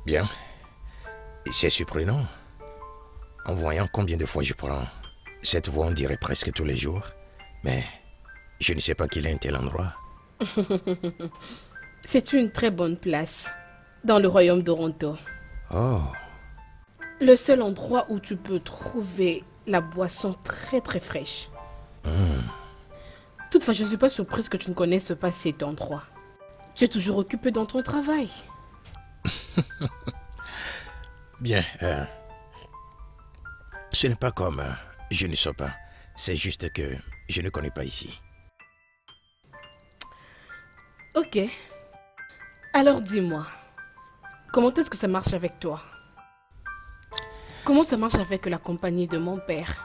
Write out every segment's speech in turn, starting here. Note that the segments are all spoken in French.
Bien. C'est surprenant. En voyant combien de fois je prends cette voie, on dirait presque tous les jours. Mais je ne sais pas qu'il est un tel endroit. C'est une très bonne place dans le royaume d'Oronto. Oh, Le seul endroit où tu peux trouver la boisson très très fraîche. Toutefois, je ne suis pas surprise que tu ne connaisses pas cet endroit. Tu es toujours occupé dans ton travail. bien. Ce n'est pas comme je ne sais pas. C'est juste que je ne connais pas ici. Ok. Alors dis-moi, comment est-ce que ça marche avec toi? Comment ça marche avec la compagnie de mon père?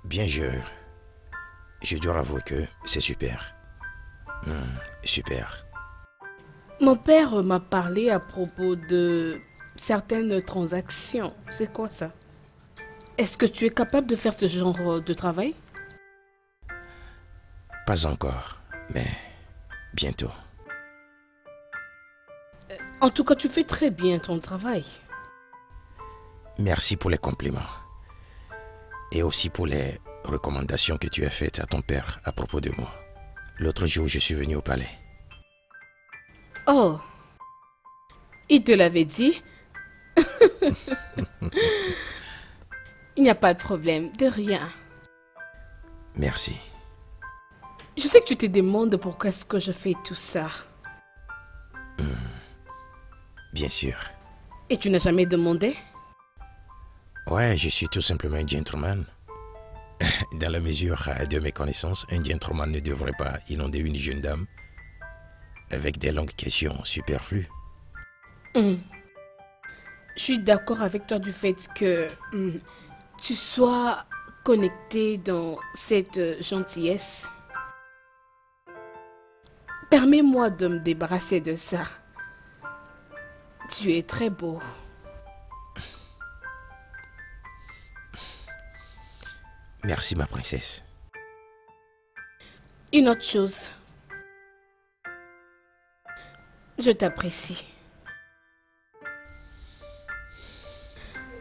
Bien, je dois avouer que c'est super. Super. Mon père m'a parlé à propos de certaines transactions. C'est quoi ça? Est-ce que tu es capable de faire ce genre de travail? Pas encore, mais bientôt. En tout cas, tu fais très bien ton travail. Merci pour les compliments. Et aussi pour les recommandations que tu as faites à ton père à propos de moi. L'autre jour, je suis venu au palais. Oh, il te l'avait dit? Il n'y a pas de problème, de rien. Merci. Je sais que tu te demandes pourquoi est-ce que je fais tout ça. Bien sûr. Et tu n'as jamais demandé? Ouais, je suis tout simplement un gentleman. Dans la mesure de mes connaissances, un gentleman ne devrait pas inonder une jeune dame avec des longues questions superflues. Je suis d'accord avec toi du fait que tu sois connecté dans cette gentillesse. Permets-moi de me débarrasser de ça. Tu es très beau. Merci, ma princesse. Une autre chose. Je t'apprécie.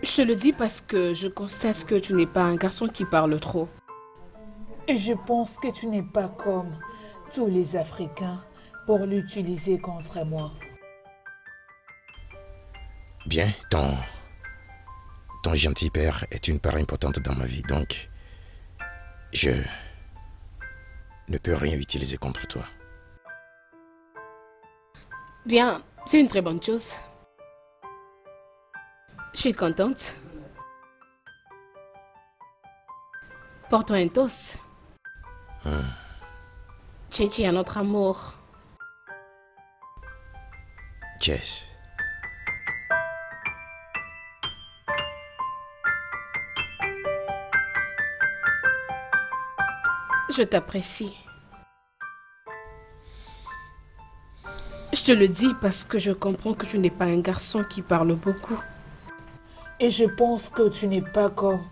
Je te le dis parce que je constate que tu n'es pas un garçon qui parle trop. Et je pense que tu n'es pas comme tous les Africains pour l'utiliser contre moi. Bien, ton gentil père est une part importante dans ma vie, donc je ne peux rien utiliser contre toi. Bien, c'est une très bonne chose. Je suis contente. Porte-toi un toast. Chichi à notre amour. Jess. Je t'apprécie. Je te le dis parce que je comprends que tu n'es pas un garçon qui parle beaucoup. Et je pense que tu n'es pas comme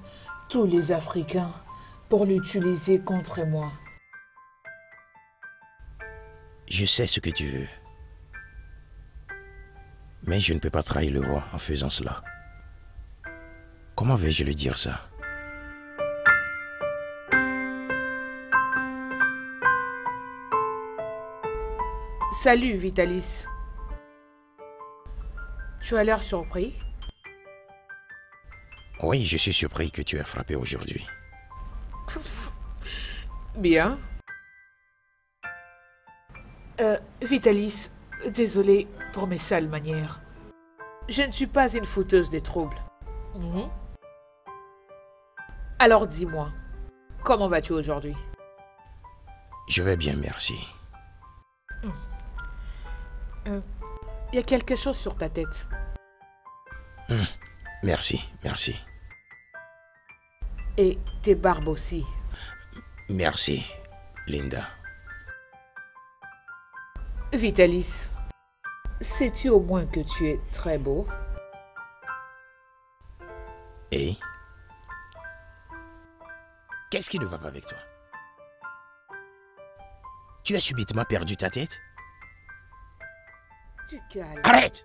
tous les Africains pour l'utiliser contre moi. Je sais ce que tu veux. Mais je ne peux pas trahir le roi en faisant cela. Comment vais-je lui dire ça? Salut, Vitalis. Tu as l'air surpris? Oui, je suis surpris que tu aies frappé aujourd'hui. Bien. Vitalis, désolé pour mes sales manières. Je ne suis pas une fouteuse des troubles. Alors dis-moi, comment vas-tu aujourd'hui? Je vais bien, merci. Il y a quelque chose sur ta tête. Merci, merci. Et tes barbes aussi. Merci, Linda. Vitalis, sais-tu au moins que tu es très beau? Et? Qu'est-ce qui ne va pas avec toi? Tu as subitement perdu ta tête? Tu calmes. Arrête!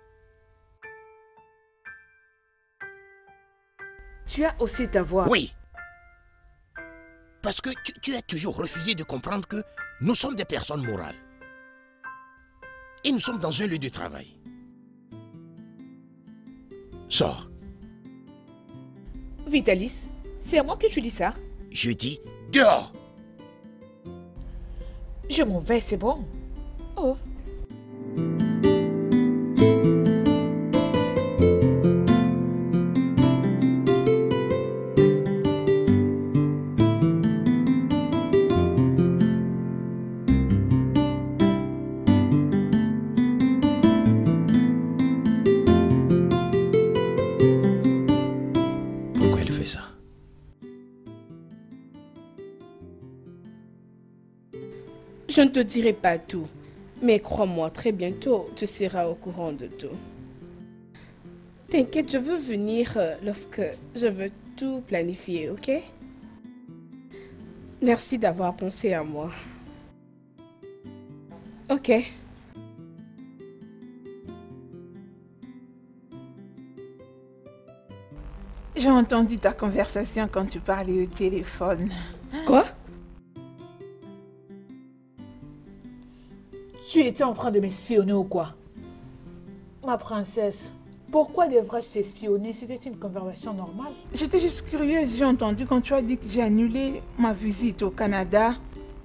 Tu as aussi ta voix. Oui. Parce que tu as toujours refusé de comprendre que nous sommes des personnes morales. Et nous sommes dans un lieu de travail. Sors. Vitalis, c'est à moi que tu dis ça? Je dis dehors. Je m'en vais, c'est bon. Oh. Pourquoi elle fait ça? Je ne te dirai pas tout, mais crois-moi, très bientôt, tu seras au courant de tout. T'inquiète, je veux venir lorsque je veux tout planifier, ok? Merci d'avoir pensé à moi. Ok. J'ai entendu ta conversation quand tu parlais au téléphone. Quoi? Tu étais en train de m'espionner ou quoi? Ma princesse, pourquoi devrais-je t'espionner? C'était une conversation normale. J'étais juste curieuse, j'ai entendu quand tu as dit que j'ai annulé ma visite au Canada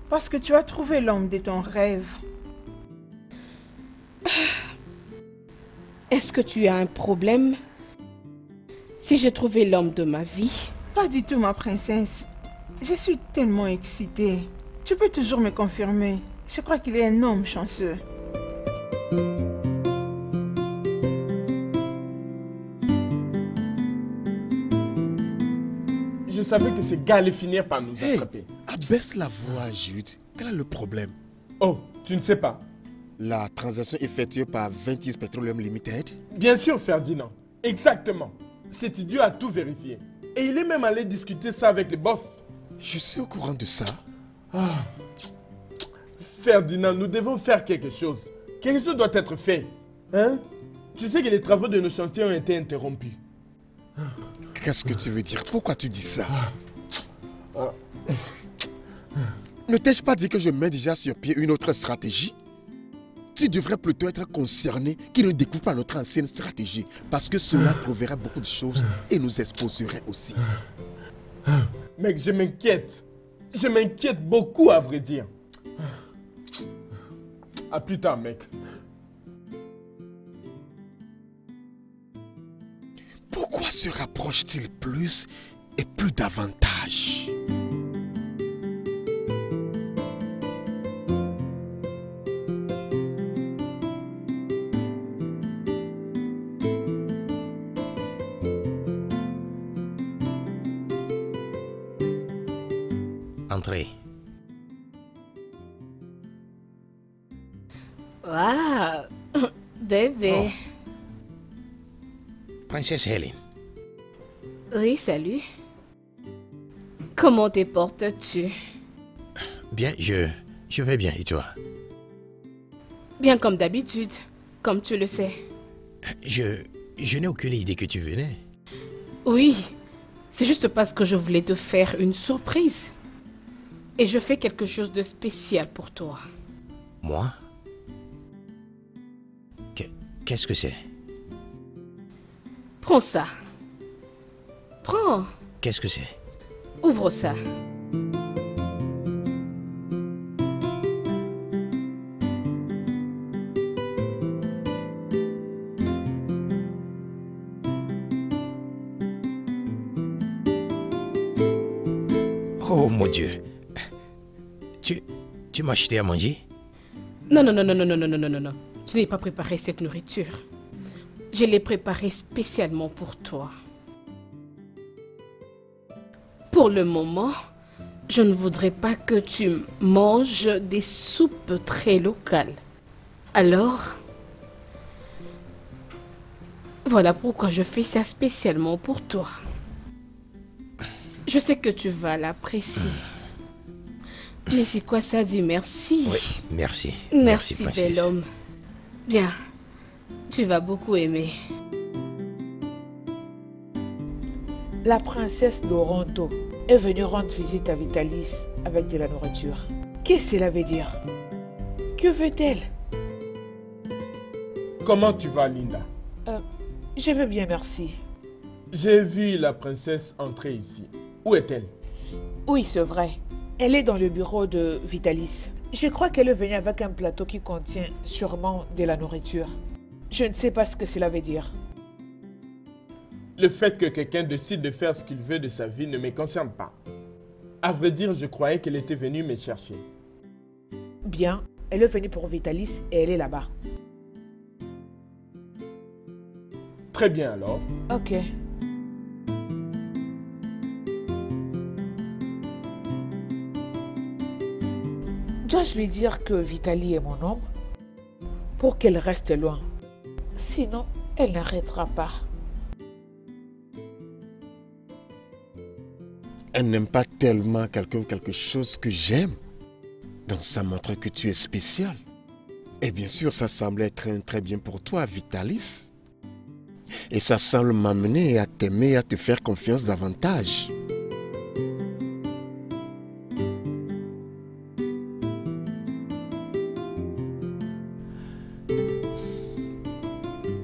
parce que tu as trouvé l'homme de ton rêve. Est-ce que tu as un problème? Si j'ai trouvé l'homme de ma vie? Pas du tout, ma princesse. Je suis tellement excitée. Tu peux toujours me confirmer. Je crois qu'il est un homme chanceux. Je savais que ce gars allait finir par nous attraper. Abaisse la voix, Jude. Quel est le problème? Oh, tu ne sais pas. La transaction effectuée par 20 Petroleum Limited? Bien sûr, Ferdinand. Exactement. Cet idiot a tout vérifié. Et il est même allé discuter ça avec les boss. Je suis au courant de ça. Ferdinand, nous devons faire quelque chose. Quelque chose doit être fait. Hein? Tu sais que les travaux de nos chantiers ont été interrompus. Qu'est-ce que tu veux dire? Pourquoi tu dis ça? Ne t'ai-je pas dit que je mets déjà sur pied une autre stratégie? Tu devrais plutôt être concerné qu'il ne découvre pas notre ancienne stratégie, parce que cela prouverait beaucoup de choses et nous exposerait aussi. Mec, je m'inquiète. Je m'inquiète beaucoup, à vrai dire. À plus tard, mec. Pourquoi se rapproche-t-il plus et plus davantage? Entrez. Waouh, bébé. Princesse Hélène. Oui, salut. Comment te portes-tu? Bien, je vais bien. Et toi? Bien comme d'habitude, comme tu le sais. Je n'ai aucune idée que tu venais. Oui, c'est juste parce que je voulais te faire une surprise. Et je fais quelque chose de spécial pour toi. Moi? Qu'est-ce que c'est? Prends ça. Prends. Qu'est-ce que c'est? Ouvre ça. Oh mon Dieu. Tu m'as acheté à manger? Non, non, non, non, non, non, non, non, non, non, non. Je n'ai pas préparé cette nourriture. Je l'ai préparée spécialement pour toi. Pour le moment, je ne voudrais pas que tu manges des soupes très locales. Alors, voilà pourquoi je fais ça spécialement pour toi. Je sais que tu vas l'apprécier. Mais c'est quoi ça dit merci? Oui, merci. Merci, princesse. bel homme. Bien, tu vas beaucoup aimer. La princesse Loranto est venue rendre visite à Vitalis avec de la nourriture. Qu'est-ce que cela veut dire? Que veut-elle? Comment tu vas, Linda? Je vais bien, merci. J'ai vu la princesse entrer ici. Où est-elle? Oui, c'est vrai. Elle est dans le bureau de Vitalis. Je crois qu'elle est venue avec un plateau qui contient sûrement de la nourriture. Je ne sais pas ce que cela veut dire. Le fait que quelqu'un décide de faire ce qu'il veut de sa vie ne me concerne pas. À vrai dire, je croyais qu'elle était venue me chercher. Bien, elle est venue pour Vitalis et elle est là-bas. Très bien alors. Ok. Dois-je lui dire que Vitali est mon homme pour qu'elle reste loin? Sinon, elle n'arrêtera pas. Elle n'aime pas tellement quelque chose que j'aime. Donc ça montre que tu es spécial. Et bien sûr, ça semblait très bien pour toi, Vitalis. Et ça semble m'amener à t'aimer et à te faire confiance davantage.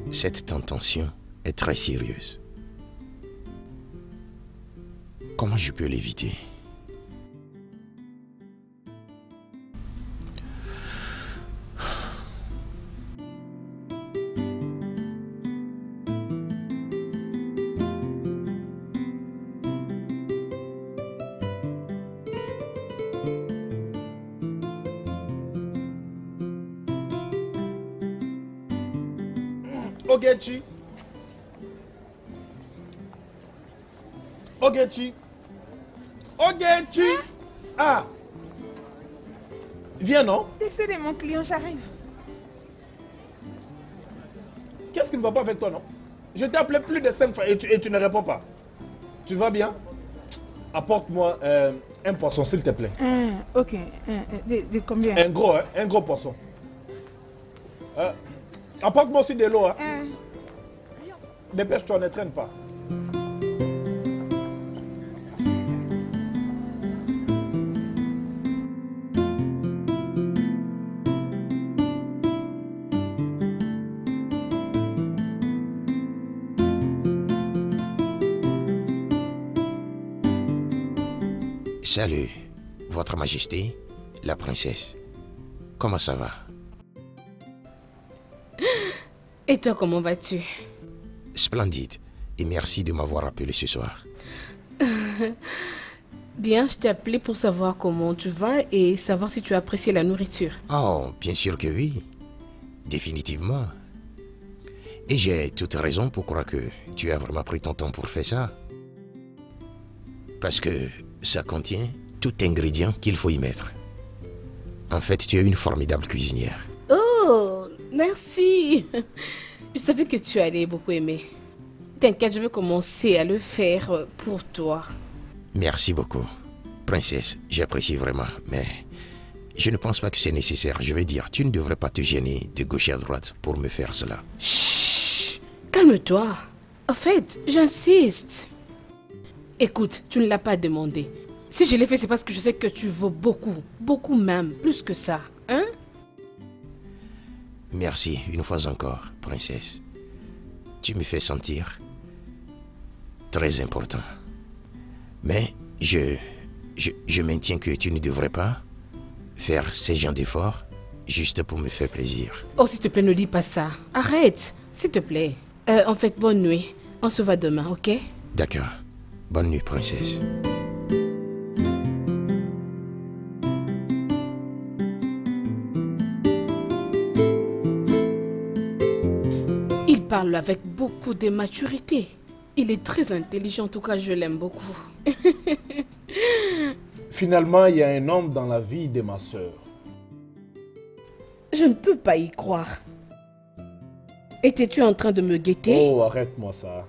Cette intention est très sérieuse. Comment je peux l'éviter? Ogechi. Ogechi. Ogechi. Ah. Viens, non? Désolé, mon client, j'arrive. Qu'est-ce qui ne va pas avec toi, non? Je t'ai appelé plus de 5 fois et tu ne réponds pas. Tu vas bien? Apporte-moi un poisson, s'il te plaît. Ok. De combien? Un gros poisson. Apporte-moi aussi de l'eau. Hein. Dépêche-toi, ne traîne pas. Salut, Votre Majesté, la princesse. Comment ça va? Et toi, comment vas-tu? Splendide. Et merci de m'avoir appelé ce soir. Bien, je t'ai appelé pour savoir comment tu vas et savoir si tu as apprécié la nourriture. Oh, bien sûr que oui. Définitivement. Et j'ai toute raison pour croire que tu as vraiment pris ton temps pour faire ça. Parce que ça contient tout ingrédient qu'il faut y mettre. En fait, tu es une formidable cuisinière. Oh, merci. Je savais que tu allais beaucoup aimer. T'inquiète, je vais commencer à le faire pour toi. Merci beaucoup. Princesse, j'apprécie vraiment, mais je ne pense pas que c'est nécessaire. Je veux dire, tu ne devrais pas te gêner de gauche à droite pour me faire cela. Chut, calme-toi. En fait, j'insiste. Écoute, tu ne l'as pas demandé. Si je l'ai fait, c'est parce que je sais que tu vaux beaucoup. Beaucoup même, plus que ça. Hein? Merci, une fois encore, princesse. Tu me fais sentir très important. Mais je maintiens que tu ne devrais pas faire ces genres d'efforts juste pour me faire plaisir. Oh, s'il te plaît, ne dis pas ça. Arrête, s'il te plaît. En fait, bonne nuit. On se voit demain, ok? D'accord. Bonne nuit, princesse. Il parle avec beaucoup de maturité. Il est très intelligent, en tout cas, je l'aime beaucoup. Finalement, il y a un homme dans la vie de ma sœur. Je ne peux pas y croire. Étais-tu en train de me guetter? Oh, arrête-moi ça.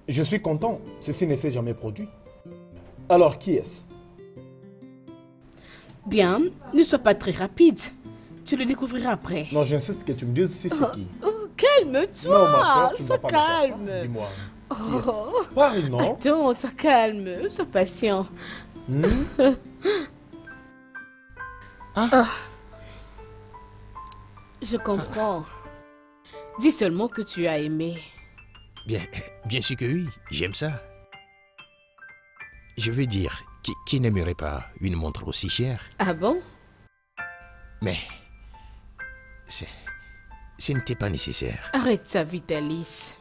Je suis content. Ceci ne s'est jamais produit. Alors, qui est-ce? Bien, ne sois pas très rapide. Tu le découvriras après. Non, j'insiste que tu me dises si c'est qui. Oh, calme-toi. Non, ma soeur, tu ne vas Sois pas me faire ça. calme. Dis-moi. Oh, Parle, non? attends, sois calme, sois patient. Je comprends. Dis seulement que tu as aimé. Bien sûr que oui, j'aime ça. Je veux dire, qui n'aimerait pas une montre aussi chère? Ah bon? Mais ce n'était pas nécessaire. Arrête ça, Vitalis.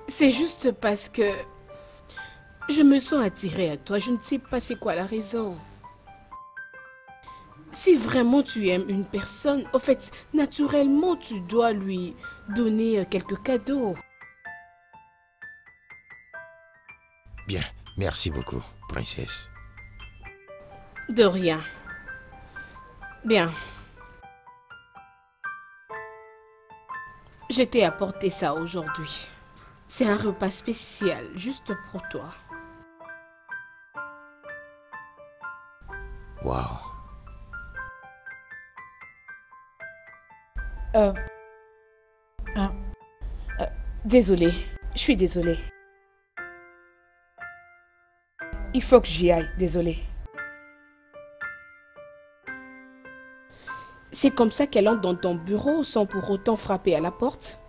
C'est juste parce que je me sens attirée à toi. Je ne sais pas c'est quoi la raison. Si vraiment tu aimes une personne, au fait, naturellement, tu dois lui donner quelques cadeaux. Bien, merci beaucoup, princesse. De rien. Bien. Je t'ai apporté ça aujourd'hui. C'est un repas spécial, juste pour toi. Waouh. Désolée, je suis désolée. Il faut que j'y aille, désolée. C'est comme ça qu'elle entre dans ton bureau sans pour autant frapper à la porte?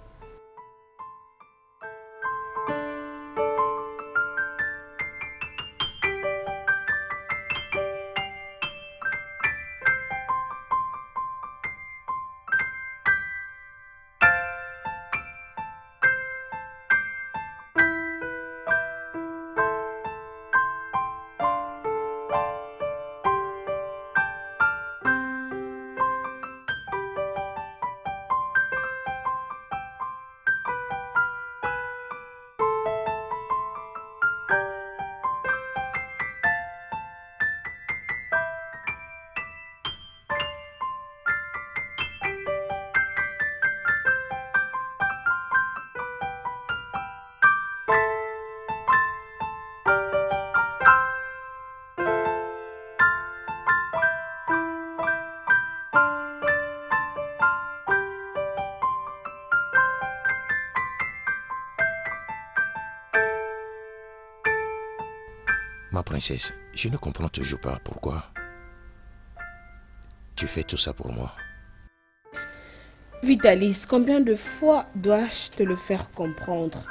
Ma princesse, je ne comprends toujours pas pourquoi tu fais tout ça pour moi. Vitalis, combien de fois dois-je te le faire comprendre?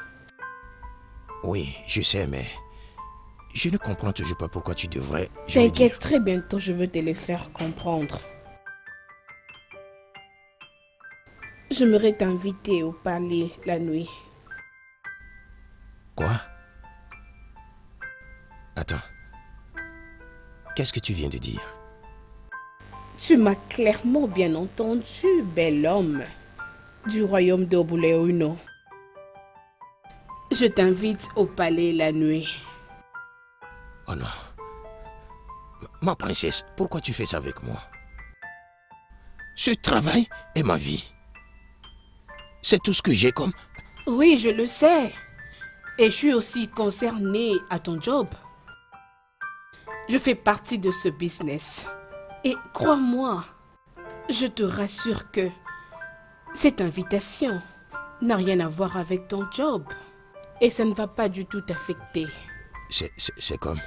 Oui, je sais, mais je ne comprends toujours pas pourquoi tu devrais... T'inquiète, très bientôt je veux te le faire comprendre. J'aimerais t'inviter au palais la nuit. Quoi? Attends. Qu'est-ce que tu viens de dire? Tu m'as clairement bien entendu, bel homme du royaume d'Obuléuno. Je t'invite au palais la nuit. Oh non. Ma princesse, pourquoi tu fais ça avec moi? Ce travail est ma vie. C'est tout ce que j'ai comme... Oui, je le sais. Et je suis aussi concernée à ton job. Je fais partie de ce business. Et crois-moi, je te rassure que cette invitation n'a rien à voir avec ton job. Et ça ne va pas du tout t'affecter. C'est comme...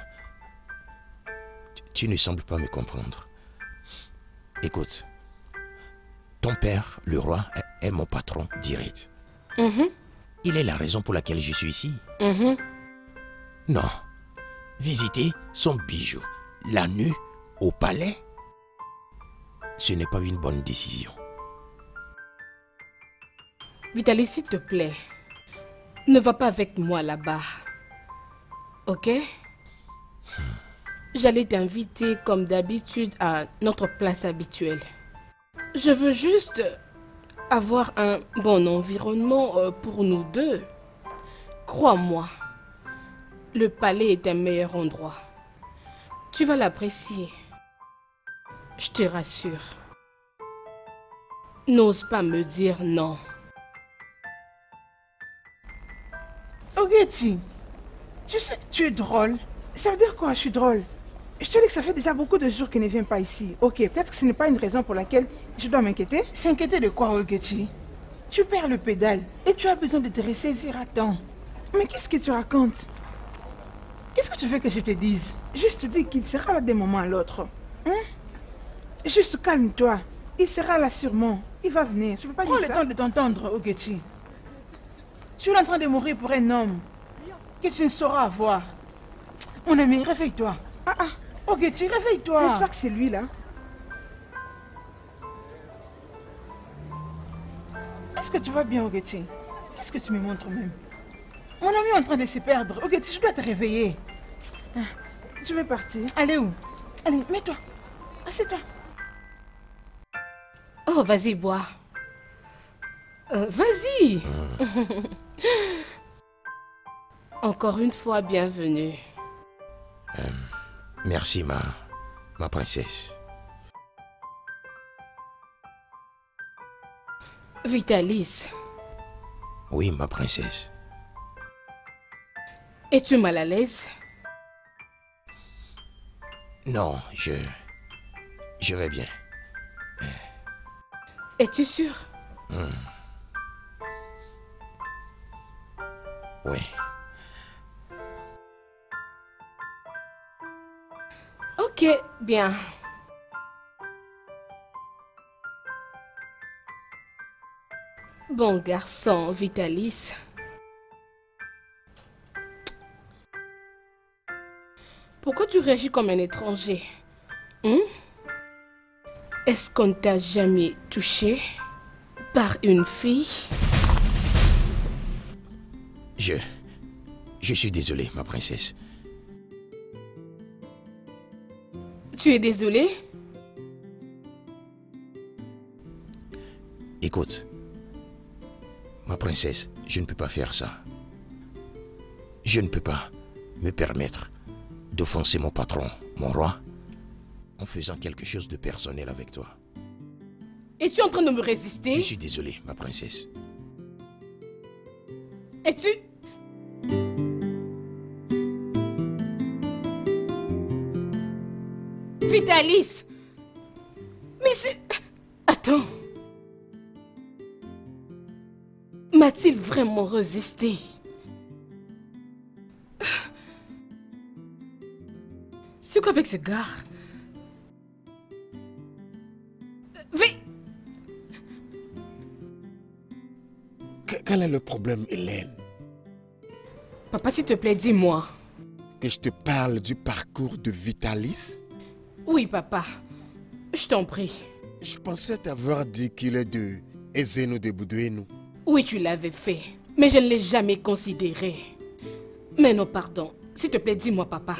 Tu ne sembles pas me comprendre. Écoute, ton père, le roi, est mon patron direct. Il est la raison pour laquelle je suis ici. Non. Visiter son bijou la nuit au palais, ce n'est pas une bonne décision. Vitalis, s'il te plaît, ne va pas avec moi là-bas. Ok? J'allais t'inviter comme d'habitude à notre place habituelle. Je veux juste avoir un bon environnement pour nous deux. Crois-moi, le palais est un meilleur endroit. Tu vas l'apprécier. Je te rassure. N'ose pas me dire non. Ogechi, tu sais que tu es drôle. Ça veut dire quoi, je suis drôle? Je te dis que ça fait déjà beaucoup de jours qu'il ne vient pas ici. Ok, peut-être que ce n'est pas une raison pour laquelle je dois m'inquiéter. S'inquiéter de quoi, Ogechi? Tu perds le pédale et tu as besoin de te ressaisir à temps. Mais qu'est-ce que tu racontes? Qu'est-ce que tu veux que je te dise? Juste dis qu'il sera là d'un moment à l'autre. Hein? Juste calme-toi. Il sera là sûrement. Il va venir. Je peux pas dire ça. Prends le temps de t'entendre, Ogechi. Tu es en train de mourir pour un homme que tu ne sauras avoir. Mon ami, réveille-toi. Ogechi, réveille-toi. N'est-ce pas que c'est lui là? Est-ce que tu vas bien, Ogechi? Qu'est-ce que tu me montres même? Mon ami est en train de se perdre. Ogechi, je dois te réveiller. Tu veux partir? Allez où? Allez, mets-toi. Assieds-toi. Oh, vas-y, bois. Vas-y. Encore une fois, bienvenue. Merci, ma princesse. Vitalis, Oui, ma princesse. es-tu mal à l'aise? Non, je vais bien. Es-tu sûr? Oui. Ok, bien. Bon garçon, Vitalis. Pourquoi tu réagis comme un étranger? Est-ce qu'on ne t'a jamais touché par une fille? Je suis désolé, ma princesse. Tu es désolé? Écoute, ma princesse, je ne peux pas faire ça. Je ne peux pas me permettre d'offenser mon patron, mon roi, en faisant quelque chose de personnel avec toi. Es-tu en train de me résister? Je suis désolé, ma princesse. Es-tu... Vitalis! Mais c'est... Attends. M'a-t-il vraiment résisté? C'est quoi avec ce gars? Quel est le problème, Hélène? Papa, s'il te plaît, dis-moi. Que je te parle du parcours de Vitalis? Oui, papa. Je t'en prie. Je pensais t'avoir dit qu'il est de Ezeno de Boudouénou. Oui, tu l'avais fait, mais je ne l'ai jamais considéré. Mais non, pardon. S'il te plaît, dis-moi, papa.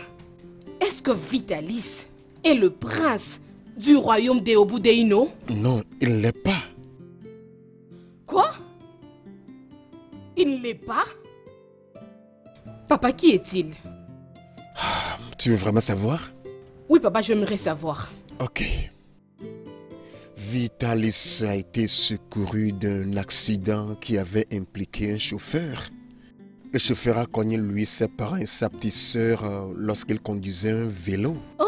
Est-ce que Vitalis est le prince du royaume des Obudéino? Non, il ne l'est pas. Quoi? Il ne l'est pas? Papa, qui est-il? Tu veux vraiment savoir? Oui, papa, j'aimerais savoir. Ok. Vitalis a été secouru d'un accident qui avait impliqué un chauffeur. Le chauffeur a cogné lui, ses parents et sa petite sœur lorsqu'il conduisait un vélo. Hein?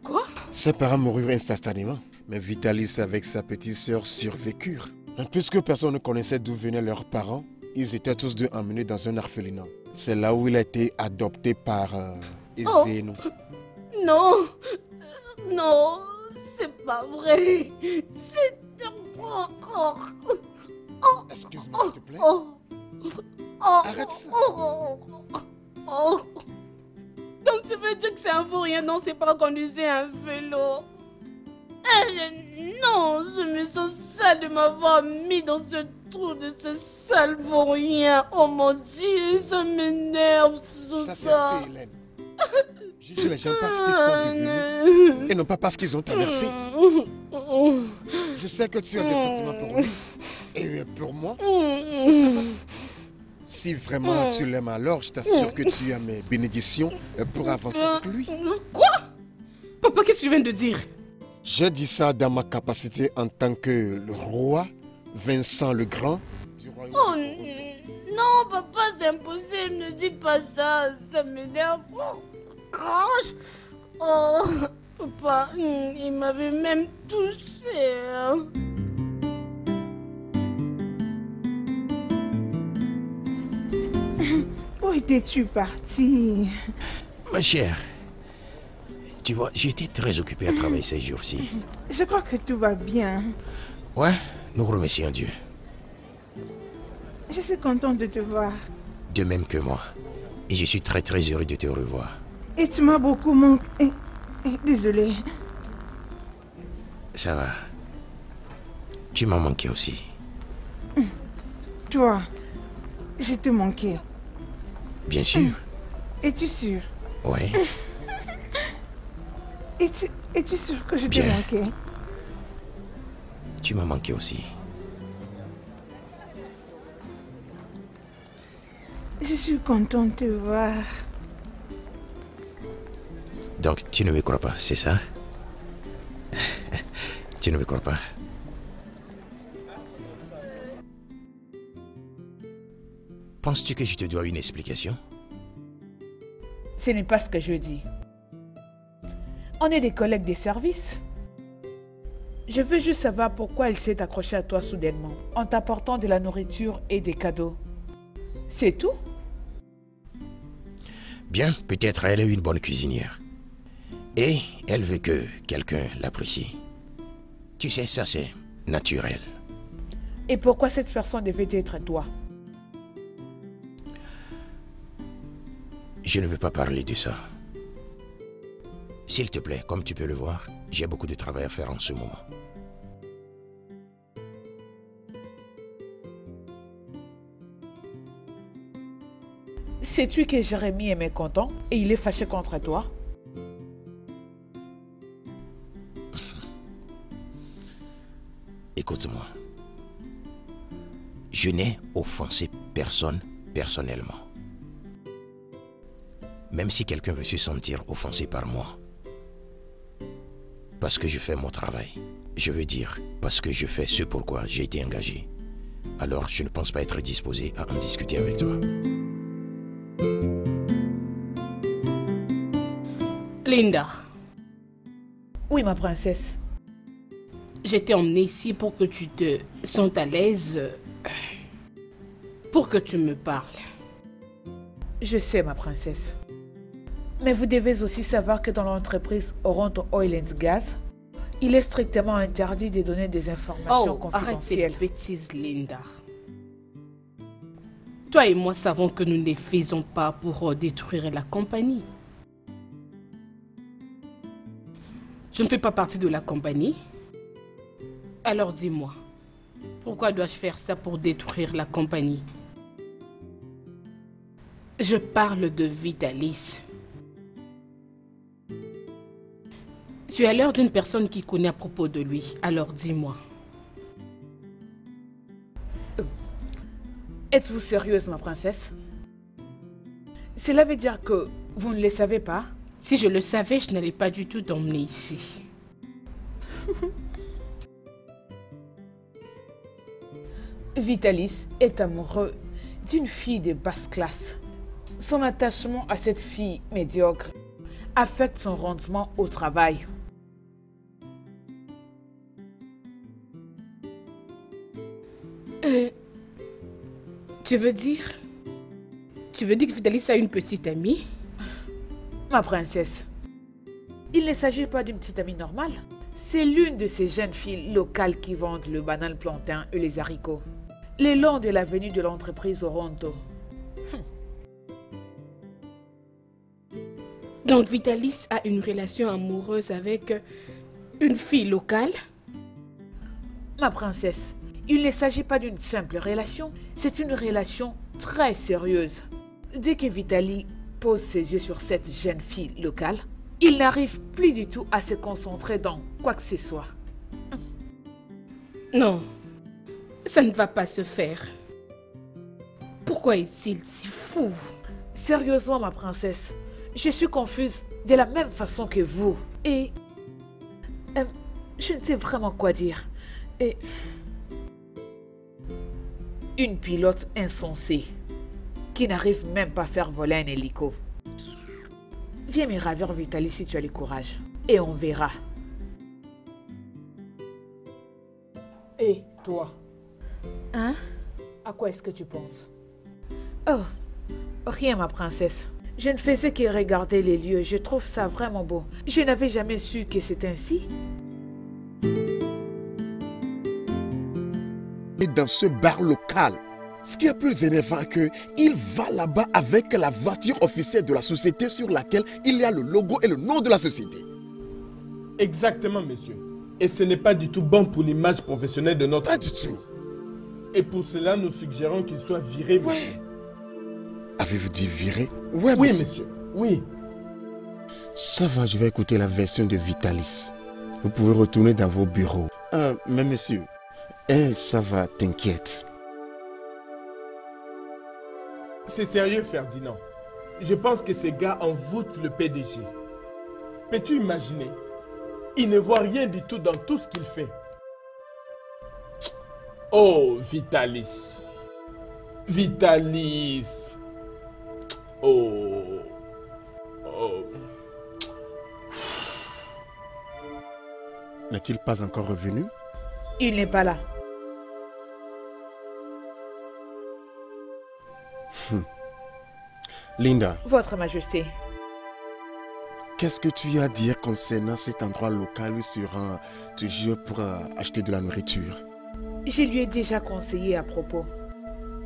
Quoi? Ses parents moururent instantanément, mais Vitalis avec sa petite sœur survécurent. Puisque personne ne connaissait d'où venaient leurs parents, ils étaient tous deux emmenés dans un orphelinat. C'est là où il a été adopté par Ezeno. Non! Non! C'est pas vrai! C'est... Excuse-moi, s'il te plaît. Arrête ça. Donc tu veux dire que c'est un vaurien, non, c'est pas conduisait un vélo? Non, je me sens sale de m'avoir mis dans ce trou de ce sale vaurien. Oh mon Dieu, ça m'énerve tout ça. C'est assez, Hélène. Juge les gens parce qu'ils sont devenus et non pas parce qu'ils ont traversé. Je sais que tu as des sentiments pour lui et pour moi, ça va. Si vraiment tu l'aimes alors, je t'assure que tu as mes bénédictions pour avancer avec lui. Quoi? Papa, qu'est-ce que tu viens de dire? Je dis ça dans ma capacité en tant que le roi Vincent le Grand du royaume. Oh non, papa, c'est impossible, ne dis pas ça, ça m'énerve. Oh, gosh. Oh, papa, il m'avait même touché. étais-tu parti? Ma chère, tu vois, j'étais très occupé à travailler ces jours-ci. Je crois que tout va bien. Ouais, nous remercions Dieu. Je suis contente de te voir. De même que moi. Et je suis très très heureux de te revoir. Et tu m'as beaucoup manqué. Désolée. Ça va. Tu m'as manqué aussi. Toi, je te manquais. Bien sûr. Es-tu sûr? Ouais. Es-tu sûr que je te Bien. manquais? Tu m'as manqué aussi. Je suis contente de te voir. Donc, tu ne me crois pas, c'est ça? Tu ne me crois pas? Penses-tu que je te dois une explication? Ce n'est pas ce que je dis. On est des collègues des services. Je veux juste savoir pourquoi elle s'est accrochée à toi soudainement, en t'apportant de la nourriture et des cadeaux. C'est tout? Bien, peut-être elle est une bonne cuisinière. Et elle veut que quelqu'un l'apprécie. Tu sais, ça c'est naturel. Et pourquoi cette personne devait être toi? Je ne veux pas parler de ça. S'il te plaît, comme tu peux le voir, j'ai beaucoup de travail à faire en ce moment. Sais-tu que Jérémie est mécontent et il est fâché contre toi? Écoute-moi. Je n'ai offensé personne personnellement. Même si quelqu'un veut se sentir offensé par moi. Parce que je fais mon travail. Je veux dire, parce que je fais ce pourquoi j'ai été engagé. Alors, je ne pense pas être disposé à en discuter avec toi. Linda, Oui, ma princesse. je t'ai emmenée ici pour que tu te sentes à l'aise, pour que tu me parles. Je sais, ma princesse. Mais vous devez aussi savoir que dans l'entreprise Oronto Oil and Gas, il est strictement interdit de donner des informations Oh, arrête ces confidentielles. bêtises, Linda. Toi et moi savons que nous ne les faisons pas pour détruire la compagnie. Je ne fais pas partie de la compagnie. Alors dis-moi, pourquoi dois-je faire ça pour détruire la compagnie? Je parle de Vitalis. Tu as l'air d'une personne qui connaît à propos de lui, alors dis-moi. Êtes-vous sérieuse, ma princesse? Cela veut dire que vous ne le savez pas? Si je le savais, je n'allais pas du tout t'emmener ici. Vitalis est amoureux d'une fille de basse classe. Son attachement à cette fille médiocre affecte son rendement au travail. Tu veux dire que Vitalis a une petite amie? Ma princesse, il ne s'agit pas d'une petite amie normale. C'est l'une de ces jeunes filles locales qui vendent le banane plantain et les haricots. Le long de l'avenue de l'entreprise Oronto. Donc Vitalis a une relation amoureuse avec une fille locale? Ma princesse, il ne s'agit pas d'une simple relation, c'est une relation très sérieuse. Dès que Vitaly pose ses yeux sur cette jeune fille locale, il n'arrive plus du tout à se concentrer dans quoi que ce soit. Non, ça ne va pas se faire. Pourquoi est-il si fou? Sérieusement, ma princesse, je suis confuse de la même façon que vous. Et je ne sais vraiment quoi dire. Et une pilote insensée qui n'arrive même pas à faire voler un hélico. Viens me ravir, Vitaly, si tu as le courage. Et on verra. Et toi? Hein? À quoi est-ce que tu penses? Oh, Rien, ma princesse. Je ne faisais que regarder les lieux. Je trouve ça vraiment beau. Je n'avais jamais su que c'est ainsi. Et dans ce bar local, ce qui est plus énervant que il va là-bas avec la voiture officielle de la société sur laquelle il y a le logo et le nom de la société. Exactement, monsieur. Et ce n'est pas du tout bon pour l'image professionnelle de notre Pas du entreprise. Et pour cela, nous suggérons qu'il soit viré, monsieur. Ouais. Avez-vous dit virer? Ouais, Oui, monsieur. monsieur. Oui. Ça va, je vais écouter la version de Vitalis. Vous pouvez retourner dans vos bureaux. Mais monsieur, ça va, t'inquiète. C'est sérieux, Ferdinand. Je pense que ces gars envoûtent le PDG. Peux-tu imaginer? Il ne voit rien du tout dans tout ce qu'il fait. Oh, Vitalis. Vitalis. Oh. Oh. N'est-il pas encore revenu? Il n'est pas là. Linda, Votre Majesté. qu'est-ce que tu as à dire concernant cet endroit local sur un toujours pour acheter de la nourriture? Je lui ai déjà conseillé à propos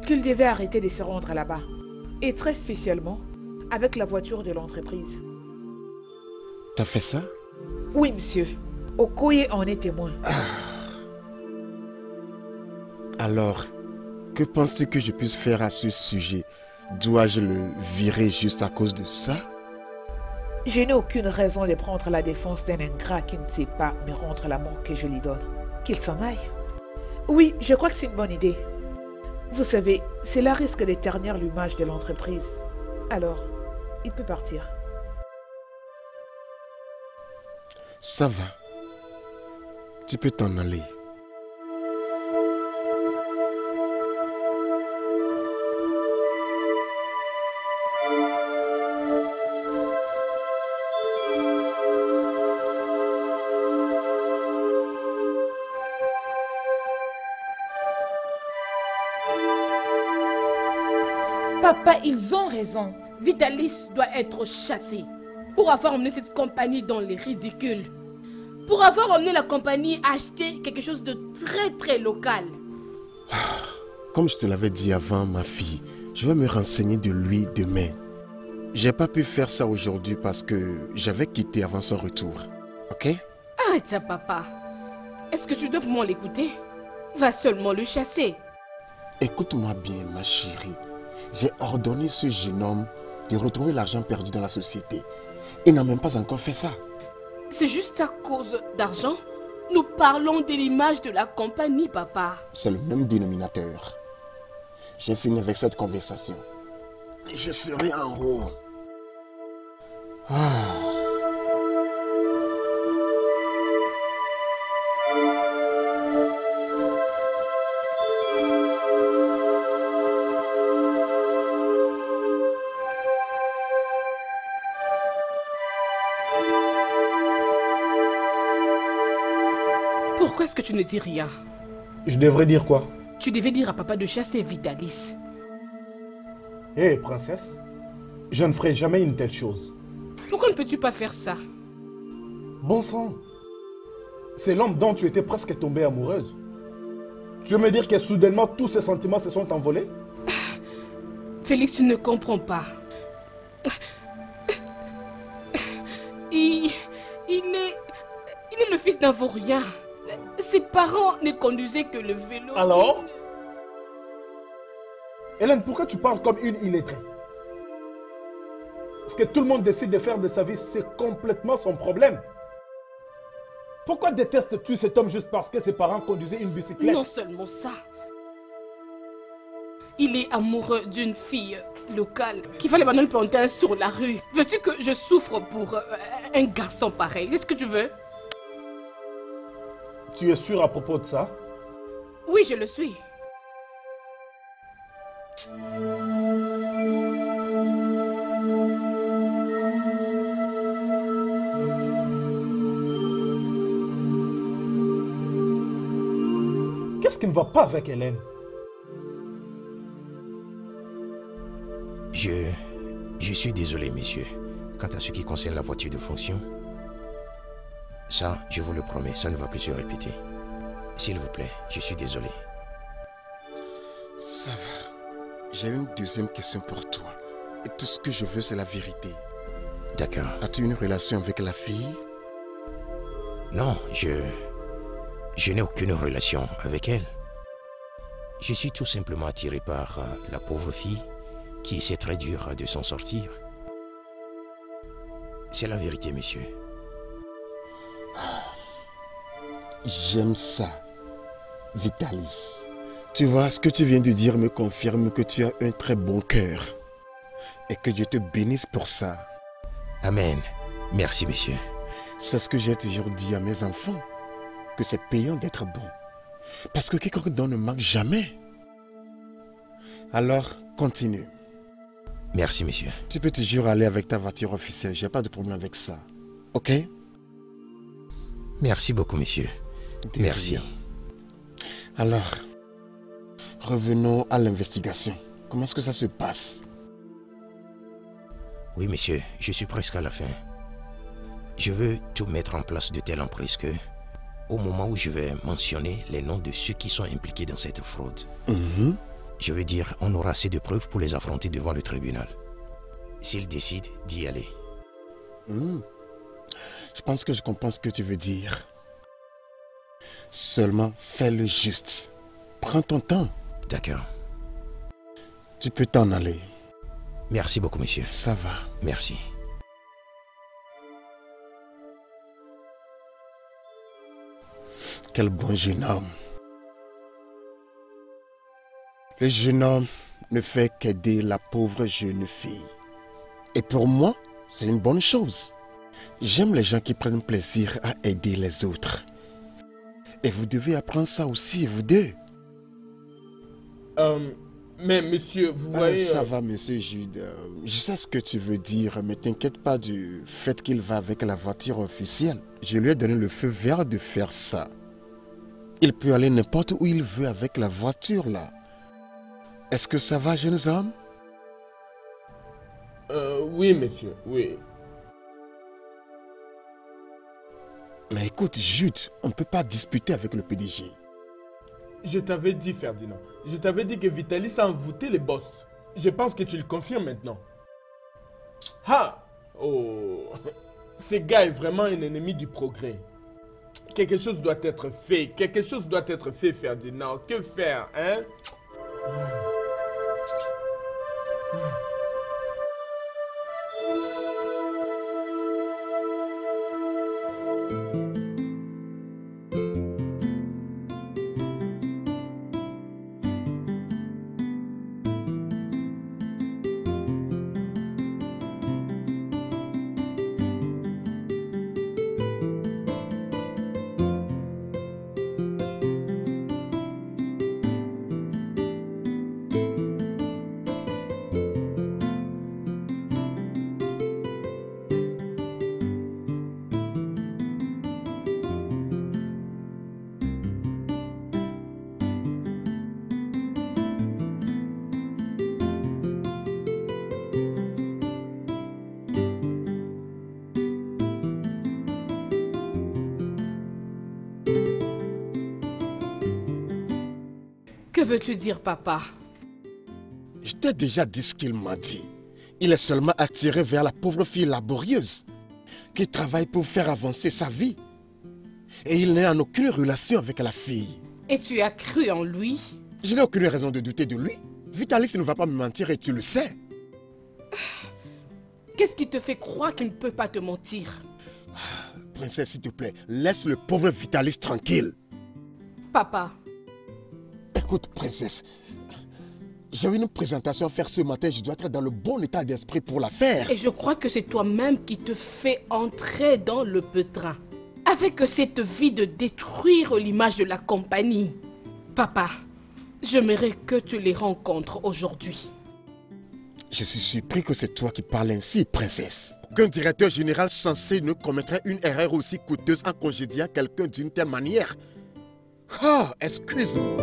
qu'il devait arrêter de se rendre là-bas. Et très spécialement avec la voiture de l'entreprise. T'as fait ça? Oui, monsieur. Okoye en est témoin. Alors, que penses-tu que je puisse faire à ce sujet? Dois-je le virer juste à cause de ça? Je n'ai aucune raison de prendre la défense d'un ingrat qui ne sait pas me rendre l'amour que je lui donne. Qu'il s'en aille. Oui, je crois que c'est une bonne idée. Vous savez, cela risque de ternir l'image de l'entreprise. Alors, il peut partir. Ça va. Tu peux t'en aller. Papa, ils ont raison. Vitalis doit être chassé pour avoir emmené cette compagnie dans les ridicules. Pour avoir emmené la compagnie à acheter quelque chose de très local. Comme je te l'avais dit avant, ma fille, je vais me renseigner de lui demain. J'ai pas pu faire ça aujourd'hui parce que j'avais quitté avant son retour. Ok? Arrête ça, papa. Est-ce que tu dois vraiment l'écouter? Va seulement le chasser. Écoute-moi bien, ma chérie. J'ai ordonné ce jeune homme de retrouver l'argent perdu dans la société. Il n'a même pas encore fait ça. C'est juste à cause d'argent? Nous parlons de l'image de la compagnie, papa. C'est le même dénominateur. J'ai fini avec cette conversation. Je serai en haut. Pourquoi est-ce que tu ne dis rien? Je devrais dire quoi? Tu devais dire à papa de chasser Vitalis. Hé, princesse, je ne ferai jamais une telle chose. Pourquoi ne peux-tu pas faire ça? Bon sang, c'est l'homme dont tu étais presque tombée amoureuse. Tu veux me dire que soudainement tous ces sentiments se sont envolés? Félix, tu ne comprends pas. Il est le fils d'un vaurien. Ses parents ne conduisaient que le vélo. Alors? Hélène, pourquoi tu parles comme une illettrée? Ce que tout le monde décide de faire de sa vie, c'est complètement son problème. Pourquoi détestes-tu cet homme juste parce que ses parents conduisaient une bicyclette? Non seulement ça. Il est amoureux d'une fille locale qui fallait maintenant le planter sur la rue. Veux-tu que je souffre pour un garçon pareil? Est-ce que tu veux? Tu es sûr à propos de ça? Oui, je le suis. Qu'est-ce qui ne va pas avec Hélène? Je suis désolé, messieurs. Quant à ce qui concerne la voiture de fonction, ça, je vous le promets, ça ne va plus se répéter. S'il vous plaît, je suis désolé. Ça va. J'ai une deuxième question pour toi. Et tout ce que je veux, c'est la vérité. D'accord. As-tu une relation avec la fille? Non, je n'ai aucune relation avec elle. Je suis tout simplement attiré par la pauvre fille qui essaie très dur de s'en sortir. C'est la vérité, monsieur. J'aime ça, Vitalis. Tu vois, ce que tu viens de dire me confirme que tu as un très bon cœur. Et que Dieu te bénisse pour ça. Amen. Merci, monsieur. C'est ce que j'ai toujours dit à mes enfants. Que c'est payant d'être bon. Parce que quiconque donne ne manque jamais. Alors, continue. Merci, monsieur. Tu peux toujours aller avec ta voiture officielle. J'ai pas de problème avec ça. Ok? Merci beaucoup, monsieur. Merci. Alors, revenons à l'investigation. Comment est-ce que ça se passe? Oui, monsieur, je suis presque à la fin. Je veux tout mettre en place de telle emprise que, au moment où je vais mentionner les noms de ceux qui sont impliqués dans cette fraude, je veux dire, on aura assez de preuves pour les affronter devant le tribunal. S'ils décident d'y aller. Je pense que je comprends ce que tu veux dire. Seulement, fais le juste. Prends ton temps. D'accord. Tu peux t'en aller. Merci beaucoup, monsieur. Ça va. Merci. Quel bon jeune homme. Le jeune homme ne fait qu'aider la pauvre jeune fille. Et pour moi, c'est une bonne chose. J'aime les gens qui prennent plaisir à aider les autres. Et vous devez apprendre ça aussi, vous deux. Mais monsieur, vous voyez... Ça va, monsieur Jude. Je sais ce que tu veux dire, mais t'inquiète pas du fait qu'il va avec la voiture officielle. Je lui ai donné le feu vert de faire ça. Il peut aller n'importe où il veut avec la voiture, là. Est-ce que ça va, jeunes hommes? Oui, monsieur, oui. Mais écoute, Jude, on ne peut pas disputer avec le PDG. Je t'avais dit, Ferdinand. Je t'avais dit que Vitalis a envoûté les boss. Je pense que tu le confirmes maintenant. Ah! Oh! Ce gars est vraiment un ennemi du progrès. Quelque chose doit être fait. Quelque chose doit être fait, Ferdinand. Que faire, hein? Que veux-tu dire, papa? Je t'ai déjà dit ce qu'il m'a dit. Il est seulement attiré vers la pauvre fille laborieuse qui travaille pour faire avancer sa vie. Et il n'est en aucune relation avec la fille. Et tu as cru en lui? Je n'ai aucune raison de douter de lui. Vitalis ne va pas me mentir et tu le sais. Qu'est-ce qui te fait croire qu'il ne peut pas te mentir? Princesse, s'il te plaît, laisse le pauvre Vitalis tranquille. Papa. Écoute, princesse, j'ai une présentation à faire ce matin. Je dois être dans le bon état d'esprit pour la faire. Et je crois que c'est toi-même qui te fais entrer dans le pétrin. Avec cette vie de détruire l'image de la compagnie. Papa, j'aimerais que tu les rencontres aujourd'hui. Je suis surpris que c'est toi qui parles ainsi, princesse. Qu'un directeur général censé ne commettrait une erreur aussi coûteuse en congédiant quelqu'un d'une telle manière. Oh, excuse-moi.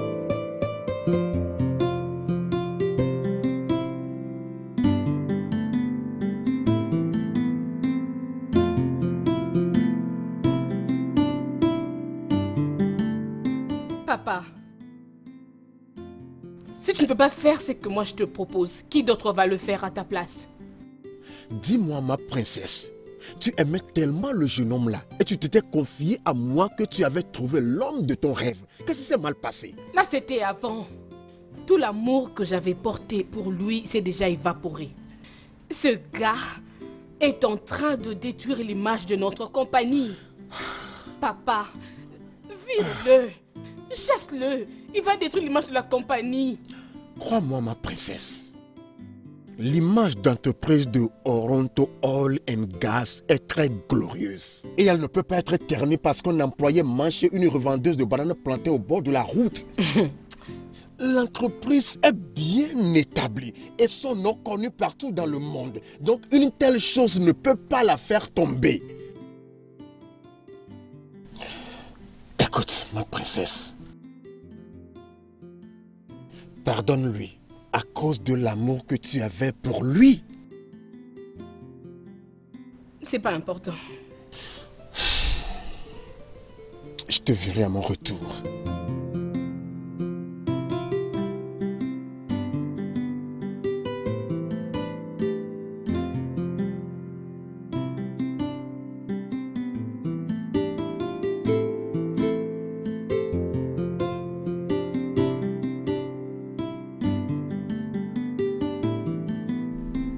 Papa, si tu ne peux pas faire ce que moi je te propose, qui d'autre va le faire à ta place? Dis-moi, ma princesse, tu aimais tellement le jeune homme là et tu t'étais confié à moi que tu avais trouvé l'homme de ton rêve. Qu'est-ce qui s'est mal passé? Là, c'était avant. Tout l'amour que j'avais porté pour lui s'est déjà évaporé. Ce gars est en train de détruire l'image de notre compagnie. Papa, vire-le, chasse-le. Il va détruire l'image de la compagnie. Crois-moi, ma princesse, l'image d'entreprise de Oronto Oil and Gas est très glorieuse. Et elle ne peut pas être ternie parce qu'un employé manche une revendeuse de bananes plantées au bord de la route. L'entreprise est bien établie et son nom connu partout dans le monde. Donc une telle chose ne peut pas la faire tomber. Écoute, ma princesse, pardonne-lui à cause de l'amour que tu avais pour lui. C'est pas important. Je te verrai à mon retour.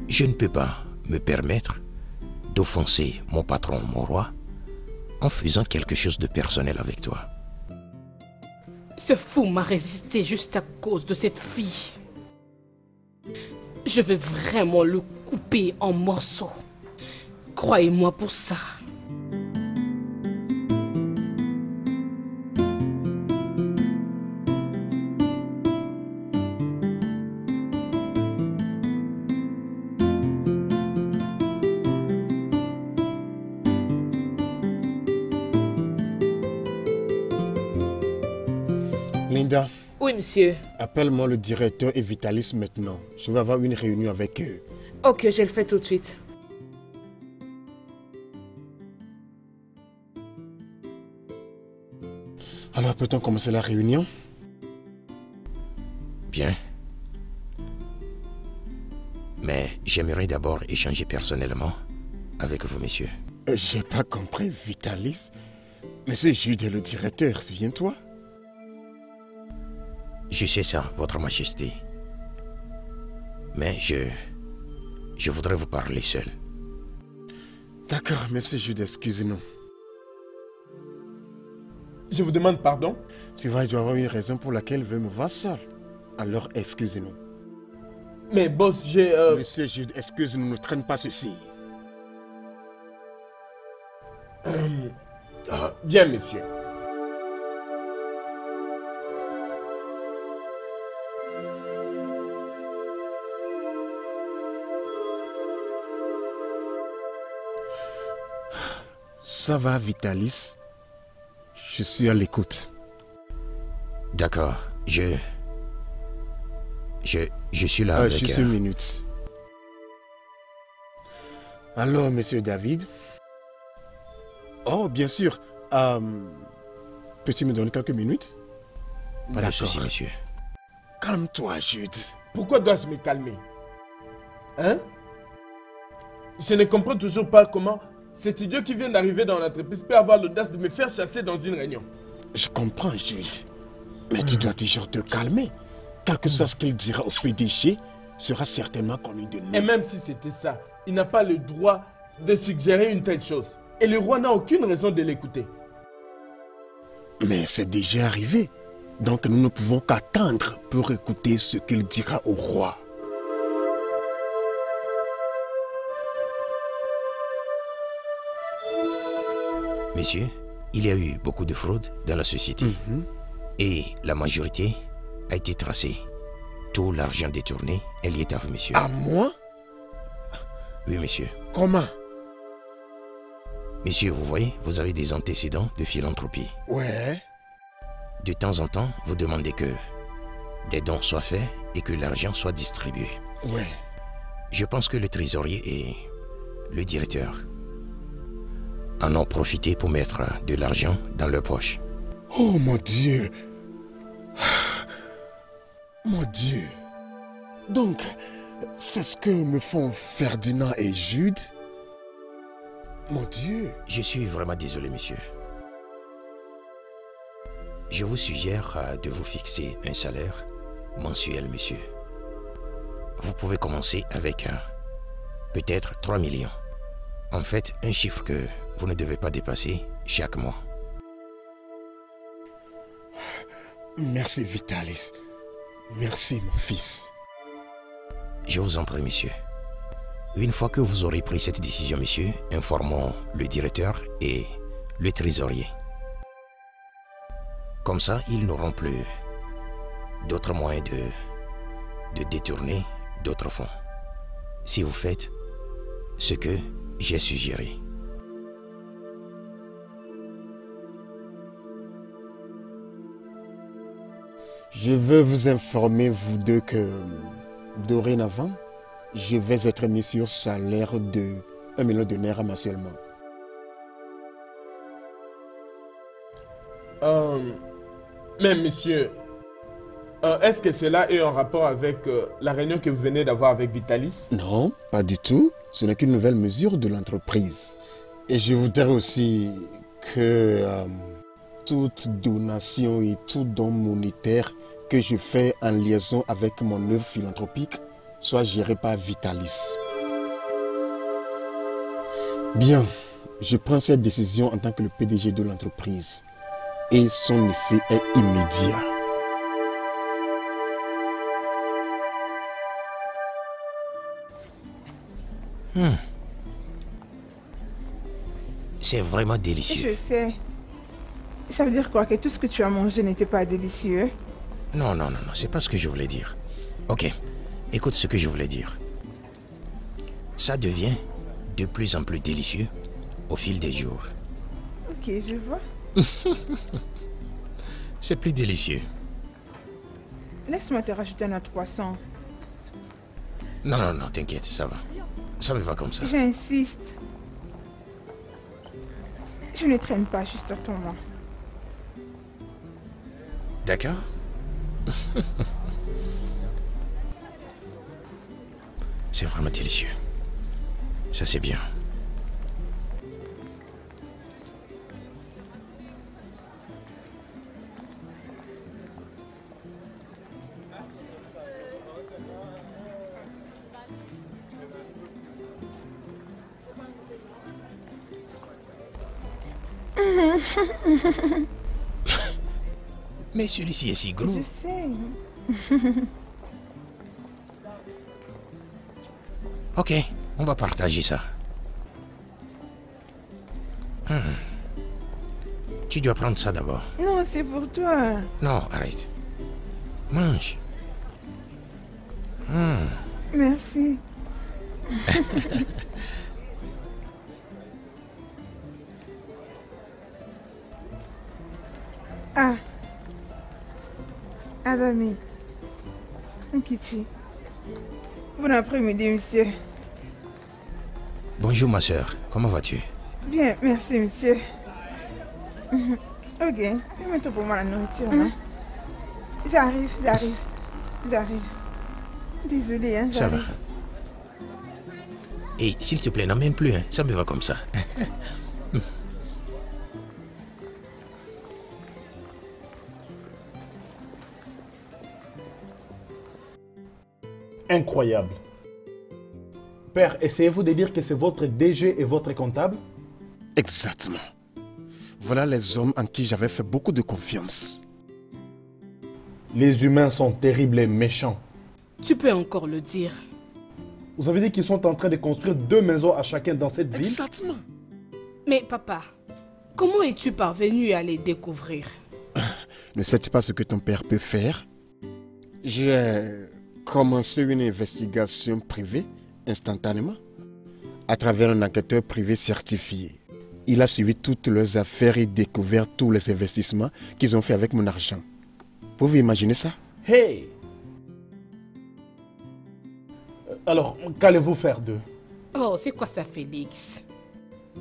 Je ne peux pas me permettre d'offenser mon patron, mon roi, en faisant quelque chose de personnel avec toi. Ce fou m'a résisté juste à cause de cette fille. Je vais vraiment le couper en morceaux. Croyez-moi pour ça. Linda, Oui, monsieur. appelle-moi le directeur et Vitalis maintenant. Je vais avoir une réunion avec eux. Ok, je le fais tout de suite. Alors peut-on commencer la réunion? Bien. Mais j'aimerais d'abord échanger personnellement avec vous, messieurs. J'ai pas compris, Vitalis. Mais c'est Jude le directeur, souviens-toi? Je sais ça, votre majesté. Mais je voudrais vous parler seul. D'accord, monsieur Jude, excusez-nous. Je vous demande pardon. Tu vois, il doit y avoir une raison pour laquelle il veut me voir seul. Alors excusez-nous. Mais boss, j'ai... Monsieur Jude, excusez-nous, ne traîne pas ceci. Bien, monsieur. Ça va, Vitalis? Je suis à l'écoute. D'accord, je suis là avec... Juste une minute. Alors, monsieur David? Oh, bien sûr. Peux-tu me donner quelques minutes? Pas de souci, monsieur. Calme-toi, Jude. Pourquoi dois-je me calmer? Hein? Je ne comprends toujours pas comment cet idiot qui vient d'arriver dans l'entreprise peut avoir l'audace de me faire chasser dans une réunion. Je comprends, Jude. Mais tu dois toujours te calmer. Quel que soit ce qu'il dira au PDG, sera certainement connu de nous. Et même si c'était ça, il n'a pas le droit de suggérer une telle chose. Et le roi n'a aucune raison de l'écouter. Mais c'est déjà arrivé. Donc nous ne pouvons qu'attendre pour écouter ce qu'il dira au roi. Monsieur, il y a eu beaucoup de fraude dans la société. Et la majorité a été tracée. Tout l'argent détourné est lié à vous, monsieur. À moi? Oui, monsieur. Comment? Monsieur, vous voyez, vous avez des antécédents de philanthropie. Ouais. De temps en temps, vous demandez que des dons soient faits et que l'argent soit distribué. Ouais. Je pense que le trésorier et le directeur en ont profité pour mettre de l'argent dans leur poche. Oh mon Dieu! Mon Dieu. Donc, c'est ce que me font Ferdinand et Jude? Mon Dieu. Je suis vraiment désolé, monsieur. Je vous suggère de vous fixer un salaire mensuel, monsieur. Vous pouvez commencer avec peut-être 3 millions. En fait, un chiffre que vous ne devez pas dépasser chaque mois. Merci, Vitalis. Merci, mon fils. Je vous en prie, monsieur. Une fois que vous aurez pris cette décision, monsieur, informons le directeur et le trésorier. Comme ça, ils n'auront plus d'autres moyens de détourner d'autres fonds. Si vous faites ce que j'ai suggéré. Je veux vous informer, vous deux, que dorénavant, je vais être mis sur salaire de 1 million de dirhams mensuellement. Mais monsieur, est-ce que cela est en rapport avec la réunion que vous venez d'avoir avec Vitalis? Non, pas du tout. Ce n'est qu'une nouvelle mesure de l'entreprise. Et je voudrais aussi que toute donation et tout don monétaire que je fais en liaison avec mon œuvre philanthropique soit géré par Vitalis. Bien, je prends cette décision en tant que le PDG de l'entreprise et son effet est immédiat. C'est vraiment délicieux. Je sais. Ça veut dire quoi? Que tout ce que tu as mangé n'était pas délicieux? Non, c'est pas ce que je voulais dire. Ok, écoute ce que je voulais dire. Ça devient de plus en plus délicieux au fil des jours. Ok, je vois. C'est plus délicieux. Laisse-moi te rajouter un autre poisson. Non, t'inquiète, ça va. Ça me va comme ça. J'insiste. Je ne traîne pas, juste attends-moi. D'accord? C'est vraiment délicieux. Ça, c'est bien. Mais celui-ci est si gros. Je sais. Ok, on va partager ça. Tu dois prendre ça d'abord. Non, c'est pour toi. Non, arrête. Mange. Merci. Ah. Adami. Nkichi. Bon après-midi, monsieur. Bonjour ma soeur, comment vas-tu? Bien, merci, monsieur. Ok, mets-toi pour moi la nourriture, non? J'arrive. Désolée, hein, Ça va. j'arrive. Et s'il te plaît, n'emmène plus, hein. Ça me va comme ça. Incroyable. Père, essayez-vous de dire que c'est votre DG et votre comptable? Exactement. Voilà les hommes en qui j'avais fait beaucoup de confiance. Les humains sont terribles et méchants. Tu peux encore le dire. Vous avez dit qu'ils sont en train de construire 2 maisons à chacun dans cette ville? Exactement. Mais papa, comment es-tu parvenu à les découvrir? Ne sais-tu pas ce que ton père peut faire? J'ai commencé une investigation privée instantanément à travers un enquêteur privé certifié. Il a suivi toutes leurs affaires et découvert tous les investissements qu'ils ont fait avec mon argent. Pouvez-vous imaginer ça? Hey! Alors, qu'allez-vous faire d'eux? Oh, c'est quoi ça, Félix?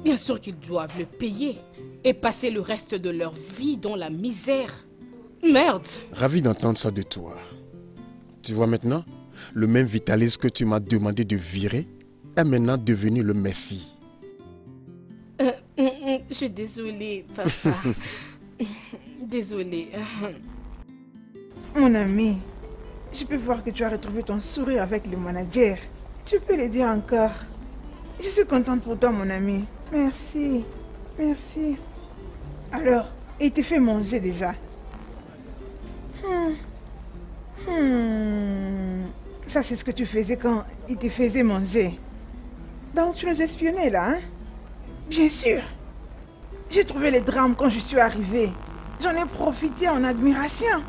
Bien sûr qu'ils doivent le payer et passer le reste de leur vie dans la misère. Merde! Ravi d'entendre ça de toi. Tu vois maintenant, le même Vitalis que tu m'as demandé de virer est maintenant devenu le Messie. Je suis désolée, papa. Désolée. Mon ami, je peux voir que tu as retrouvé ton sourire avec le manager. Tu peux le dire encore. Je suis contente pour toi, mon ami. Merci. Merci. Alors, il te fait manger déjà. Ça, c'est ce que tu faisais quand il te faisait manger. Donc, tu nous espionnais là, hein? Bien sûr. J'ai trouvé les drames quand je suis arrivée. J'en ai profité en admiration.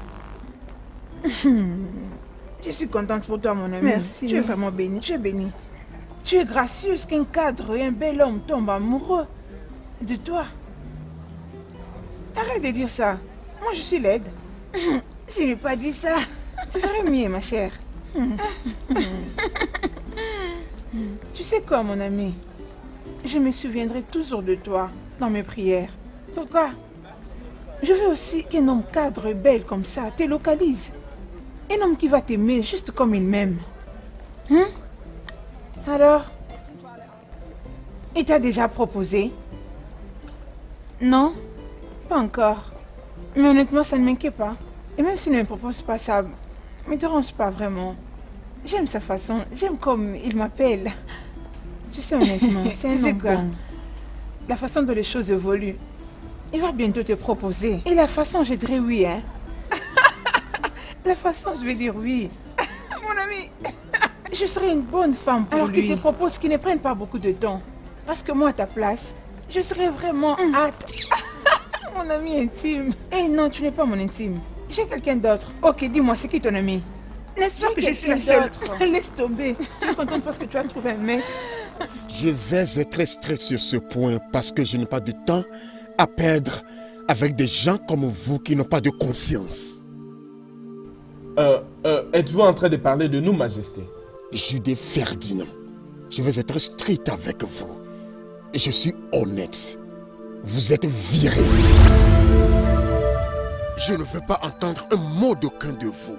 Je suis contente pour toi, mon ami. Merci. Tu es vraiment béni. Tu es béni. Tu es gracieuse qu'un cadre et un bel homme tombent amoureux de toi. Arrête de dire ça. Moi, je suis laide. Je n'ai pas dit ça. Tu ferais mieux, ma chère. Tu sais quoi, mon ami? Je me souviendrai toujours de toi dans mes prières. Pourquoi? Je veux aussi qu'un homme cadre et belle comme ça te localise. Un homme qui va t'aimer juste comme il m'aime. Alors, il t'a déjà proposé? Non? Pas encore. Mais honnêtement, ça ne m'inquiète pas. Et même s'il ne me propose pas ça, ne me dérange pas vraiment. J'aime sa façon, j'aime comme il m'appelle. Tu sais, honnêtement, c'est un homme bon. La façon dont les choses évoluent, il va bientôt te proposer. Et la façon, je dirais oui, hein. La façon, je vais dire oui. Mon ami, je serai une bonne femme pour lui. Alors qu'il te propose qu'il ne prenne pas beaucoup de temps. Parce que moi, à ta place, je serais vraiment hâte. Mon ami intime. Eh non, tu n'es pas mon intime. J'ai quelqu'un d'autre. Ok, dis-moi, c'est qui ton ami? N'est-ce pas que je suis la seule? Laisse tomber. Tu es contente parce que tu as trouvé un mec? Je vais être strict sur ce point parce que je n'ai pas de temps à perdre avec des gens comme vous qui n'ont pas de conscience. Êtes-vous en train de parler de nous, Majesté? Jude Ferdinand, je vais être strict avec vous. Et je suis honnête. Vous êtes viré. Je ne veux pas entendre un mot d'aucun de vous.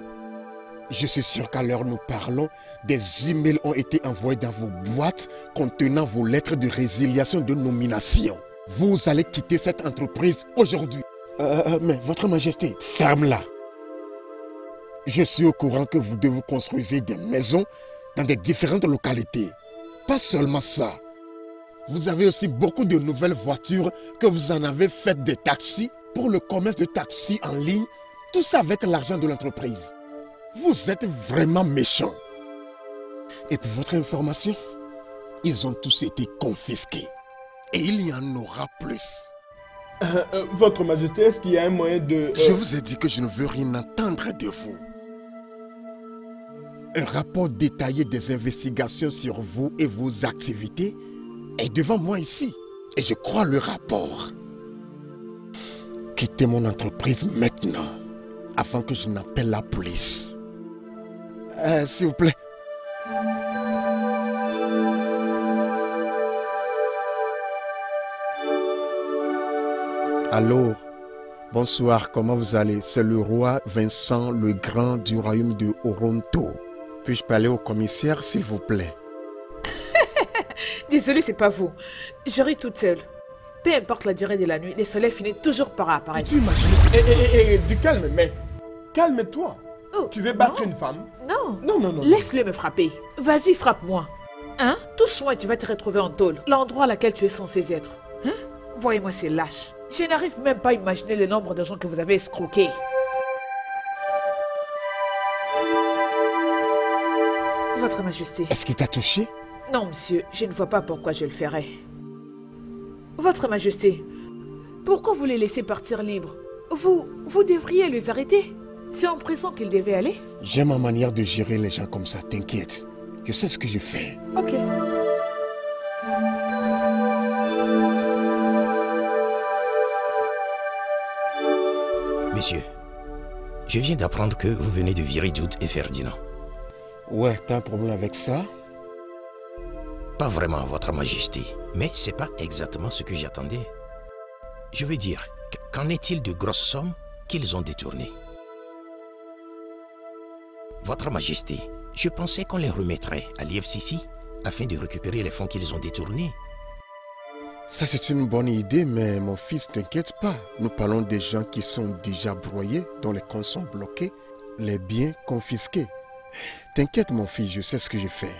Je suis sûr qu'à l'heure où nous parlons, des emails ont été envoyés dans vos boîtes contenant vos lettres de résiliation de nomination. Vous allez quitter cette entreprise aujourd'hui. Mais votre majesté, ferme-la. Je suis au courant que vous devez construire des maisons dans des différentes localités. Pas seulement ça. Vous avez aussi beaucoup de nouvelles voitures que vous en avez faites des taxis pour le commerce de taxis en ligne. Tout ça avec l'argent de l'entreprise. Vous êtes vraiment méchants. Et pour votre information, ils ont tous été confisqués. Et il y en aura plus. Votre Majesté, est-ce qu'il y a un moyen de... Je vous ai dit que je ne veux rien entendre de vous. Un rapport détaillé des investigations sur vous et vos activités est devant moi ici. Et je crois le rapport. Quittez mon entreprise maintenant, avant que je n'appelle la police. S'il vous plaît. Allô, bonsoir, comment vous allez? C'est le roi Vincent le Grand du royaume de Oronto. Puis-je parler au commissaire, s'il vous plaît? Désolée, c'est pas vous. Je ris toute seule. Peu importe la durée de la nuit, le soleil finit toujours par apparaître. Tu imagines? Du calme, mec. Calme-toi. Oh, tu veux battre non. une femme? Non. Non. Laisse-le me frapper. Vas-y, frappe-moi. Hein? Touche-moi et tu vas te retrouver en tôle. L'endroit à laquelle tu es censé être. Hein? Voyez-moi ces lâches. Je n'arrive même pas à imaginer le nombre de gens que vous avez escroqués. Votre Majesté. Est-ce qu'il t'a touché? Non, monsieur, je ne vois pas pourquoi je le ferais. Votre Majesté, pourquoi vous les laissez partir libres? Vous devriez les arrêter. C'est en prison qu'ils devaient aller. J'ai ma manière de gérer les gens comme ça, t'inquiète. Je sais ce que je fais. Ok. Monsieur, je viens d'apprendre que vous venez de virer Jude et Ferdinand. Ouais, t'as un problème avec ça? Pas vraiment, Votre Majesté, mais c'est pas exactement ce que j'attendais. Je veux dire, qu'en est-il de grosses sommes qu'ils ont détournées? Votre Majesté, je pensais qu'on les remettrait à l'IFCC afin de récupérer les fonds qu'ils ont détournés. Ça, c'est une bonne idée, mais mon fils, t'inquiète pas. Nous parlons des gens qui sont déjà broyés, dont les comptes sont bloqués, les biens confisqués. T'inquiète, mon fils, je sais ce que je fais.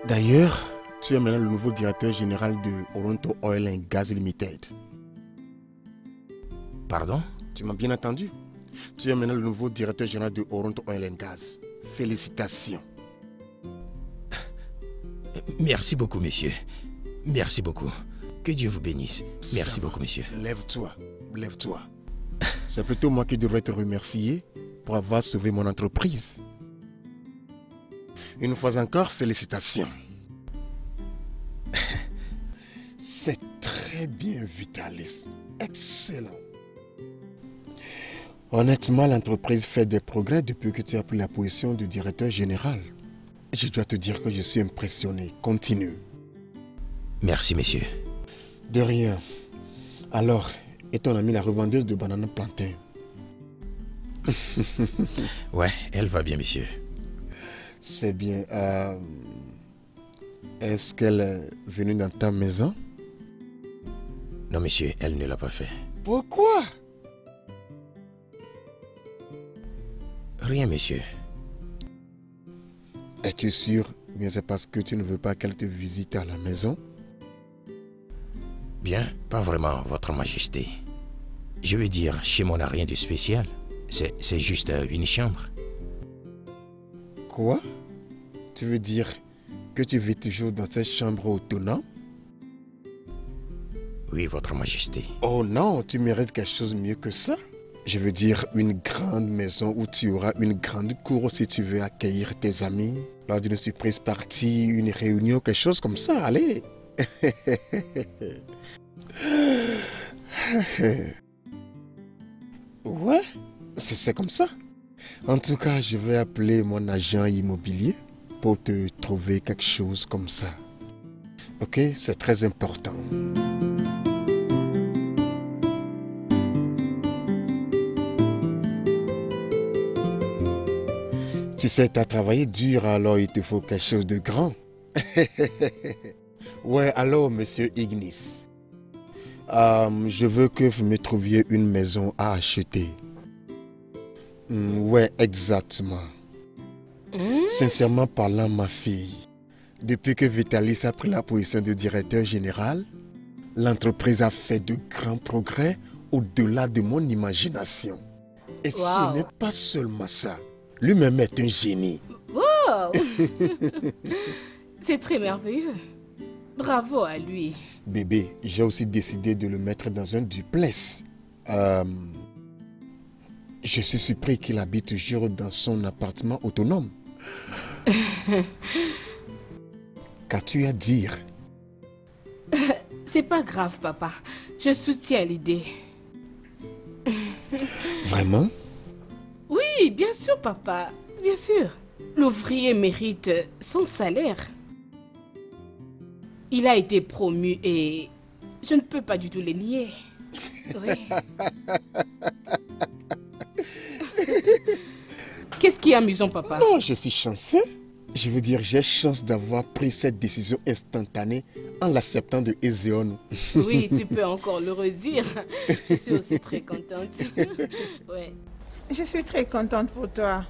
D'ailleurs, tu es maintenant le nouveau directeur général de Oronto Oil and Gas Limited. Pardon? Tu m'as bien entendu? Tu es maintenant le nouveau directeur général de Oronto Oil and Gas. Félicitations. Merci beaucoup, monsieur. Merci beaucoup. Que Dieu vous bénisse. Merci beaucoup, monsieur. Lève-toi, lève-toi. C'est plutôt moi qui devrais te remercier pour avoir sauvé mon entreprise. Une fois encore, félicitations. C'est très bien, Vitalis. Excellent. Honnêtement, l'entreprise fait des progrès depuis que tu as pris la position de directeur général. Je dois te dire que je suis impressionné. Continue. Merci, monsieur. De rien. Alors, et ton amie la revendeuse de bananes plantain? Ouais, elle va bien, monsieur. C'est bien. Est-ce qu'elle est venue dans ta maison? Non, monsieur, elle ne l'a pas fait. Pourquoi? Rien, monsieur. Es-tu sûr? Bien, c'est parce que tu ne veux pas qu'elle te visite à la maison? Bien, pas vraiment, votre Majesté. Je veux dire, chez moi, on n'a rien de spécial. C'est juste une chambre. Quoi? Tu veux dire que tu vis toujours dans cette chambre autonome? Oui, votre Majesté. Oh non, tu mérites quelque chose mieux que ça. Je veux dire une grande maison où tu auras une grande cour si tu veux accueillir tes amis. Lors d'une surprise partie, une réunion, quelque chose comme ça, allez. Ouais, c'est comme ça. En tout cas, je vais appeler mon agent immobilier pour te trouver quelque chose comme ça. Ok, c'est très important. Tu sais, tu as travaillé dur, alors il te faut quelque chose de grand. Ouais, alors, monsieur Ignis. Je veux que vous me trouviez une maison à acheter. Ouais, exactement. Sincèrement parlant, ma fille, depuis que Vitalis a pris la position de directeur général, l'entreprise a fait de grands progrès au-delà de mon imagination. Et ce n'est pas seulement ça. Lui-même est un génie. Wow! C'est très merveilleux. Bravo à lui. Bébé, j'ai aussi décidé de le mettre dans un duplex. Je suis surpris qu'il habite toujours dans son appartement autonome. Qu'as-tu à dire? C'est pas grave, papa. Je soutiens l'idée. Vraiment? Oui, bien sûr, papa. Bien sûr. L'ouvrier mérite son salaire. Il a été promu et je ne peux pas du tout le nier. Oui. Qu'est-ce qui est amusant, papa? Non, je suis chanceux. Je veux dire, j'ai chance d'avoir pris cette décision instantanée en l'acceptant de Ezéon. Oui, tu peux encore le redire. Je suis aussi très contente. Ouais. Je suis très contente pour toi.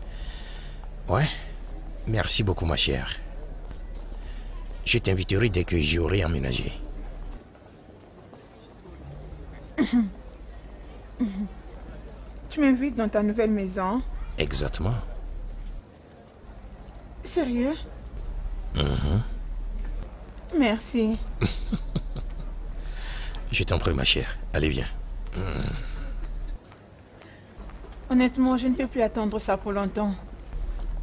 Ouais, merci beaucoup, ma chère. Je t'inviterai dès que j'y aurai emménagé. Tu m'invites dans ta nouvelle maison? Exactement. Sérieux? Merci. Je t'en prie, ma chère. Allez, viens. Honnêtement, je ne peux plus attendre ça pour longtemps.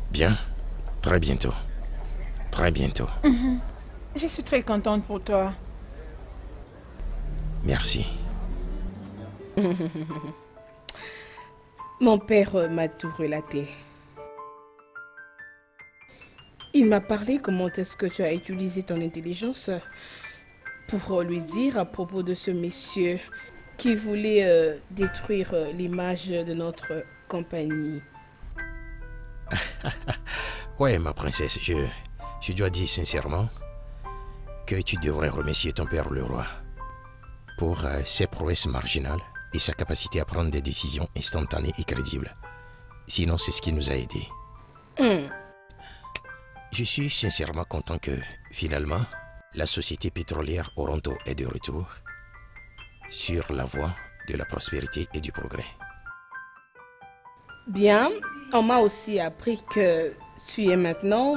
Bien. Très bientôt. Très bientôt. Je suis très contente pour toi. Merci. Mon père m'a tout relaté. Il m'a parlé comment est-ce que tu as utilisé ton intelligence pour lui dire à propos de ce monsieur qui voulait détruire l'image de notre compagnie. Ouais, ma princesse, je dois dire sincèrement que tu devrais remercier ton père le roi pour ses prouesses marginales et sa capacité à prendre des décisions instantanées et crédibles. Sinon, c'est ce qui nous a aidés. Je suis sincèrement content que, finalement, la société pétrolière Oronto est de retour sur la voie de la prospérité et du progrès. Bien, on m'a aussi appris que tu es maintenant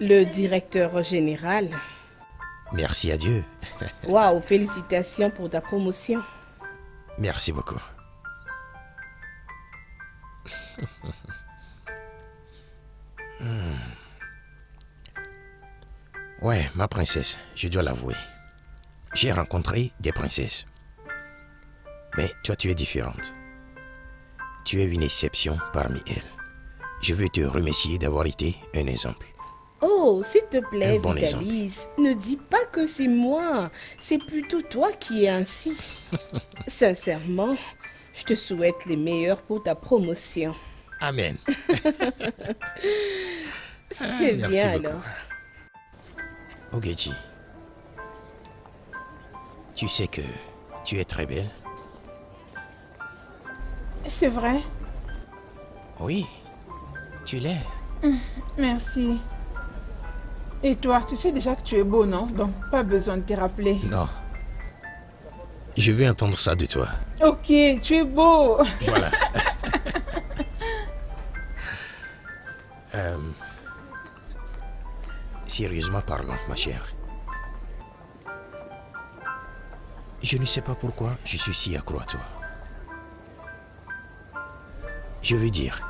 le directeur général. Merci à Dieu. Waouh, félicitations pour ta promotion. Merci beaucoup. Ouais, ma princesse, je dois l'avouer. J'ai rencontré des princesses. Mais toi, tu es différente. Tu es une exception parmi elles. Je veux te remercier d'avoir été un exemple. Oh, s'il te plaît, Un bon Vitalis, ne dis pas que c'est moi. C'est plutôt toi qui es ainsi. Sincèrement, je te souhaite les meilleurs pour ta promotion. Amen. C'est merci bien beaucoup. alors. Ogechi, tu sais que tu es très belle. C'est vrai? Oui, tu l'es. Merci. Et toi, tu sais déjà que tu es beau, non? Donc, pas besoin de te rappeler. Non. Je veux entendre ça de toi. Ok, tu es beau. Voilà. Sérieusement parlant, ma chère. Je ne sais pas pourquoi je suis si accro à toi. Je veux dire,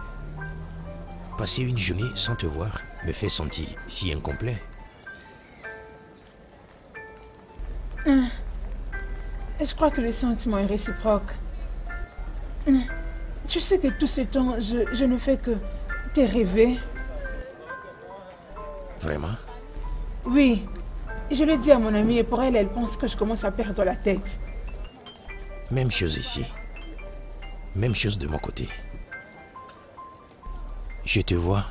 passer une journée sans te voir me fait sentir si incomplet. Je crois que le sentiment est réciproque. Tu sais que tout ce temps, je ne fais que te rêver. Vraiment? Oui, je l'ai dit à mon amie et pour elle, elle pense que je commence à perdre la tête. Même chose ici. Même chose de mon côté. Je te vois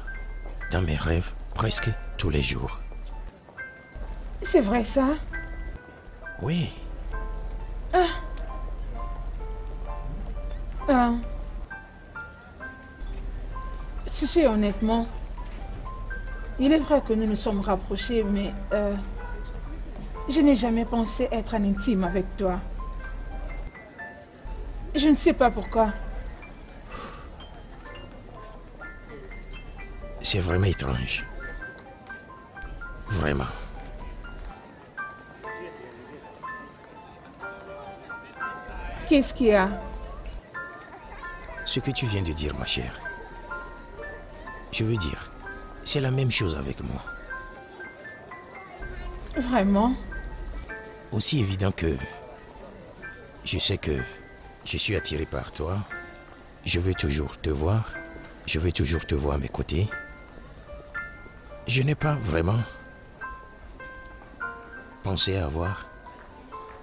dans mes rêves presque tous les jours. C'est vrai ça? Oui, Tu sais, honnêtement, il est vrai que nous nous sommes rapprochés, mais je n'ai jamais pensé être en intime avec toi. Je ne sais pas pourquoi. c'est vraiment étrange. Vraiment. Qu'est-ce qu'il y a? Ce que tu viens de dire, ma chère. Je veux dire, c'est la même chose avec moi. Vraiment? Aussi évident que je sais que je suis attiré par toi. Je veux toujours te voir. Je veux toujours te voir à mes côtés. Je n'ai pas vraiment pensé à avoir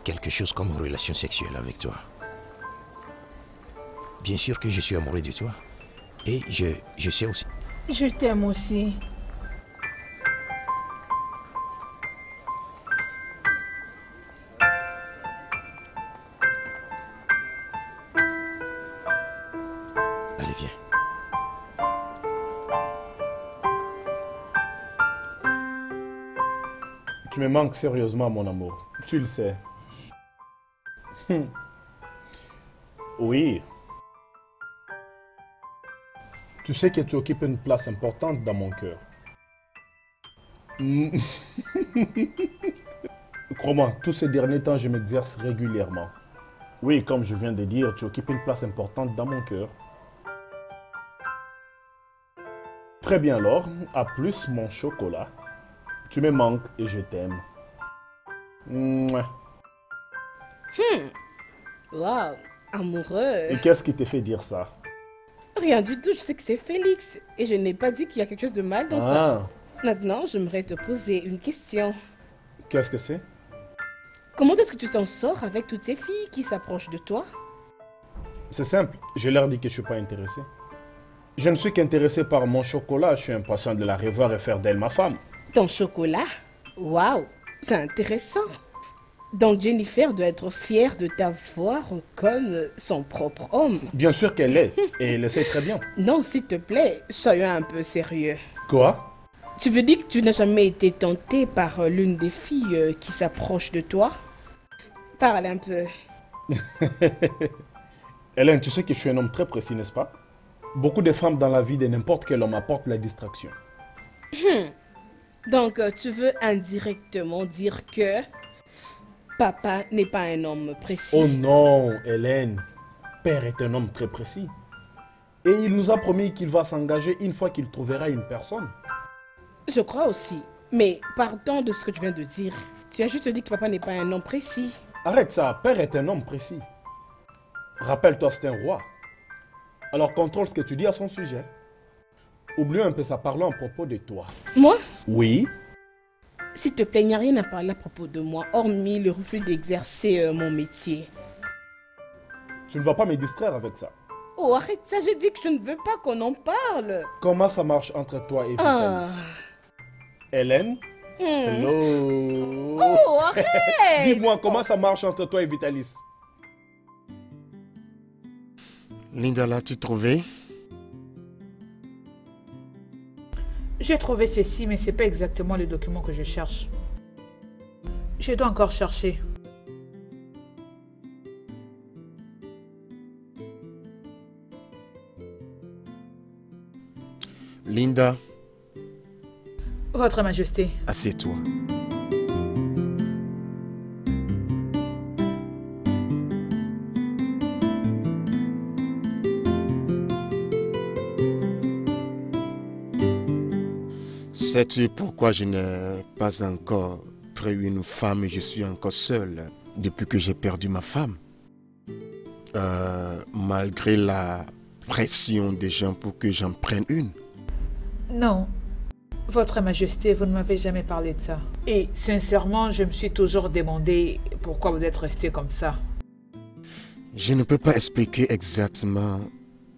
quelque chose comme relation sexuelle avec toi. Bien sûr que je suis amoureux de toi. Et je sais aussi. Je t'aime aussi. Allez, viens. Tu me manques sérieusement, mon amour. Tu le sais. Oui. Tu sais que tu occupes une place importante dans mon cœur. Crois-moi, tous ces derniers temps, je m'exerce régulièrement. Oui, comme je viens de dire, tu occupes une place importante dans mon cœur. Très bien alors, à plus mon chocolat. Tu me manques et je t'aime. Mouah. Waouh, amoureux. Et qu'est-ce qui te fait dire ça? Rien du tout, je sais que c'est Félix. Et je n'ai pas dit qu'il y a quelque chose de mal dans ça. Ah, Maintenant, j'aimerais te poser une question. qu'est-ce que c'est? Comment est-ce que tu t'en sors avec toutes ces filles qui s'approchent de toi? C'est simple, je leur dis que je suis pas intéressé. Je ne suis qu'intéressé par mon chocolat. Je suis impatient de la revoir et faire d'elle ma femme. Ton chocolat? Waouh, c'est intéressant. Donc Jennifer doit être fière de t'avoir comme son propre homme. Bien sûr qu'elle est, et elle le sait très bien. Non, s'il te plaît, soyons un peu sérieux. Quoi? Tu veux dire que tu n'as jamais été tenté par l'une des filles qui s'approche de toi? Parle un peu. Hélène, tu sais que je suis un homme très précis, n'est-ce pas? Beaucoup de femmes dans la vie de n'importe quel homme apportent la distraction. Donc, tu veux indirectement dire que papa n'est pas un homme précis? Oh non, Hélène. Père est un homme très précis. Et il nous a promis qu'il va s'engager une fois qu'il trouvera une personne. Je crois aussi. Mais pardon de ce que tu viens de dire. Tu as juste dit que papa n'est pas un homme précis. Arrête ça, père est un homme précis. Rappelle-toi, c'est un roi. Alors contrôle ce que tu dis à son sujet. Oublie un peu ça, parlons à propos de toi. Moi? Oui? S'il te plaît, il n'y a rien à parler à propos de moi, hormis le refus d'exercer mon métier. Tu ne vas pas me distraire avec ça. Oh, arrête ça, j'ai dit que je ne veux pas qu'on en parle. Comment ça marche entre toi et Vitalis? Hélène? Hello? Oh, arrête! Dis-moi, comment ça marche entre toi et Vitalis? Linda, l'as-tu trouvé? J'ai trouvé ceci, mais c'est pas exactement le document que je cherche. Je dois encore chercher. Linda, Votre Majesté. assieds-toi. Sais-tu pourquoi je n'ai pas encore pris une femme et je suis encore seul depuis que j'ai perdu ma femme? Malgré la pression des gens pour que j'en prenne une. Non. Votre Majesté, vous ne m'avez jamais parlé de ça. Et sincèrement, je me suis toujours demandé pourquoi vous êtes resté comme ça. Je ne peux pas expliquer exactement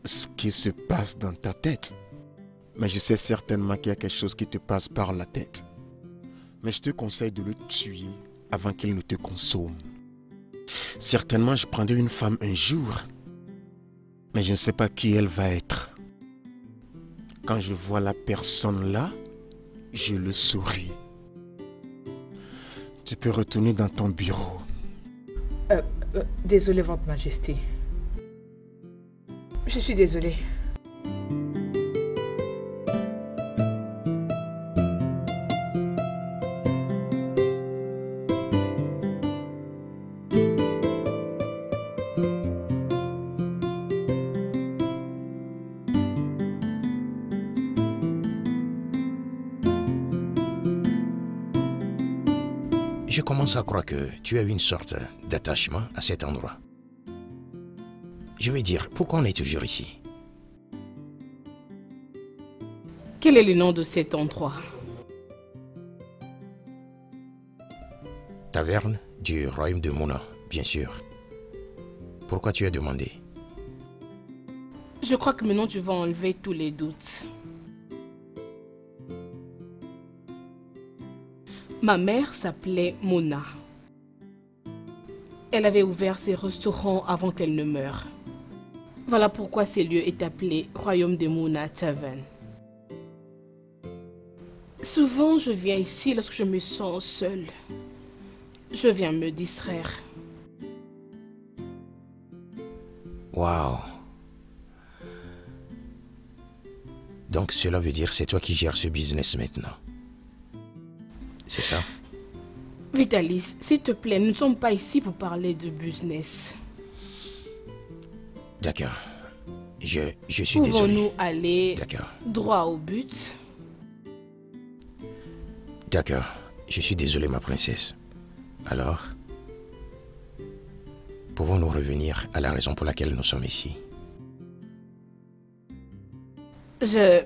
ce qui se passe dans ta tête. Mais je sais certainement qu'il y a quelque chose qui te passe par la tête. Mais je te conseille de le tuer avant qu'il ne te consomme. Certainement, je prendrai une femme un jour. Mais je ne sais pas qui elle va être. Quand je vois la personne là, je le saurai. Tu peux retourner dans ton bureau. Désolée, Votre Majesté. Je suis désolée. Je commence à croire que tu as une sorte d'attachement à cet endroit. Je veux dire, pourquoi on est toujours ici? Quel est le nom de cet endroit? Taverne du royaume de Mona, bien sûr. Pourquoi tu as demandé? Je crois que maintenant tu vas enlever tous les doutes. Ma mère s'appelait Mona. Elle avait ouvert ses restaurants avant qu'elle ne meure. Voilà pourquoi ce lieu est appelé Royaume de Mona Tavern. Souvent, je viens ici lorsque je me sens seule. Je viens me distraire. Waouh! Donc cela veut dire que c'est toi qui gères ce business maintenant. C'est ça? Vitalis, s'il te plaît, nous ne sommes pas ici pour parler de business. D'accord. Je suis désolé. Pouvons-nous aller D'accord. droit au but? D'accord. Je suis désolé, ma princesse. Alors, pouvons-nous revenir à la raison pour laquelle nous sommes ici? Je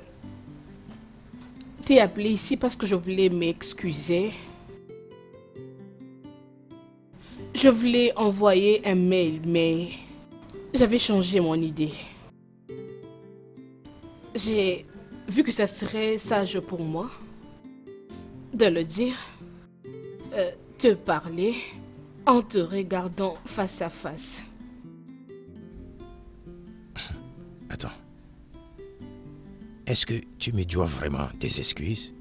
t'ai appelé ici parce que je voulais m'excuser. Je voulais envoyer un mail, mais j'avais changé mon idée. J'ai vu que ça serait sage pour moi de le dire, te parler en te regardant face à face. Attends. Est-ce que tu me dois vraiment des excuses?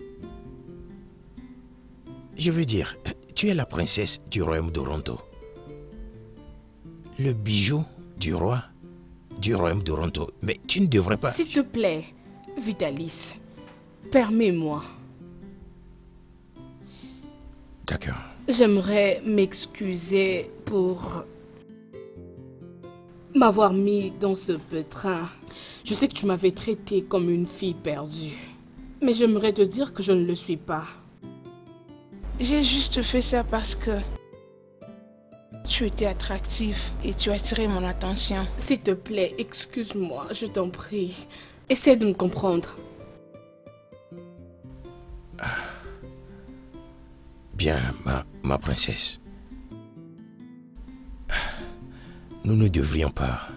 Je veux dire, tu es la princesse du royaume d'Oronto. Le bijou du roi du royaume d'Oronto. Mais tu ne devrais pas... S'il te plaît, Vitalis, permets-moi. D'accord. J'aimerais m'excuser pour m'avoir mis dans ce pétrin. Je sais que tu m'avais traité comme une fille perdue. Mais j'aimerais te dire que je ne le suis pas. J'ai juste fait ça parce que tu étais attractive et tu as attiré mon attention. S'il te plaît, excuse-moi, je t'en prie. Essaie de me comprendre. Bien, ma princesse. Nous ne devrions pas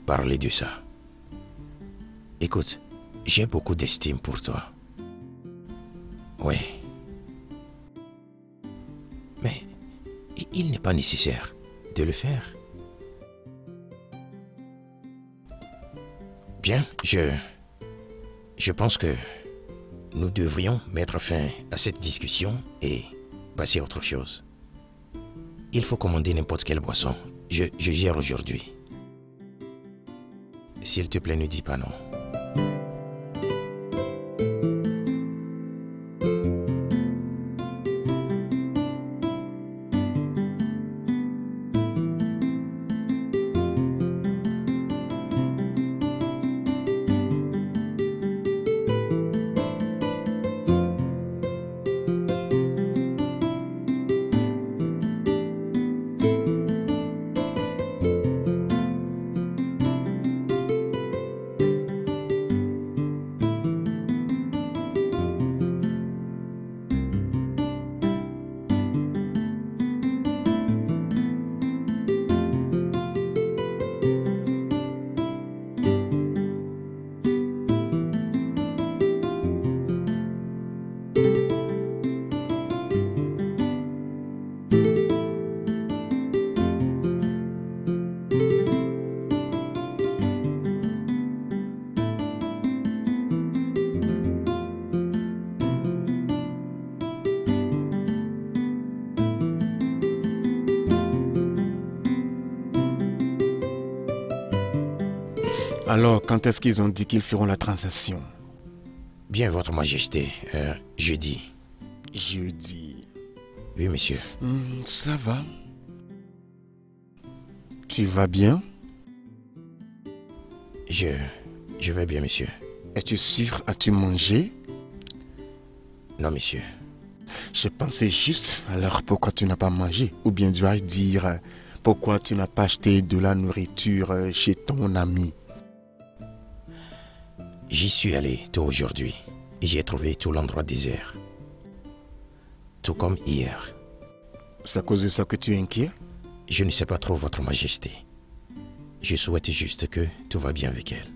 parler de ça. Écoute, j'ai beaucoup d'estime pour toi. Oui. Mais il n'est pas nécessaire de le faire. Bien, je pense que nous devrions mettre fin à cette discussion et passer à autre chose. Il faut commander n'importe quelle boisson. Je gère aujourd'hui. S'il te plaît, ne dis pas non. Alors, quand est-ce qu'ils ont dit qu'ils feront la transaction? Bien, Votre Majesté, jeudi. Jeudi. Oui, monsieur. Ça va? Tu vas bien? Je vais bien, monsieur. Es-tu sûr? As-tu mangé? Non, monsieur. Je pensais juste, alors pourquoi tu n'as pas mangé? Ou bien dois-je dire, pourquoi tu n'as pas acheté de la nourriture chez ton ami? J'y suis allé tôt aujourd'hui et j'ai trouvé tout l'endroit désert. Tout comme hier. C'est à cause de ça que tu es inquiet? Je ne sais pas trop, Votre Majesté. Je souhaite juste que tout va bien avec elle.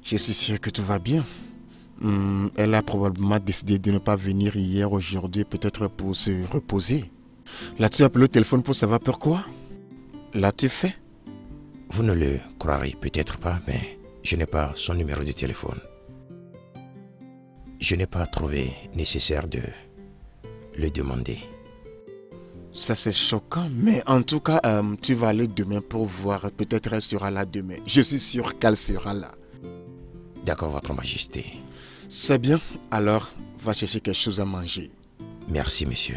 Je suis sûr que tout va bien. Elle a probablement décidé de ne pas venir hier, aujourd'hui, peut-être pour se reposer. L'as-tu appelé au téléphone pour savoir pourquoi? L'as-tu fait? Vous ne le croirez peut-être pas, mais je n'ai pas son numéro de téléphone. Je n'ai pas trouvé nécessaire de le demander. Ça c'est choquant, mais en tout cas, tu vas aller demain pour voir. Peut-être elle sera là demain. Je suis sûr qu'elle sera là. D'accord, Votre Majesté. C'est bien, alors va chercher quelque chose à manger. Merci, monsieur.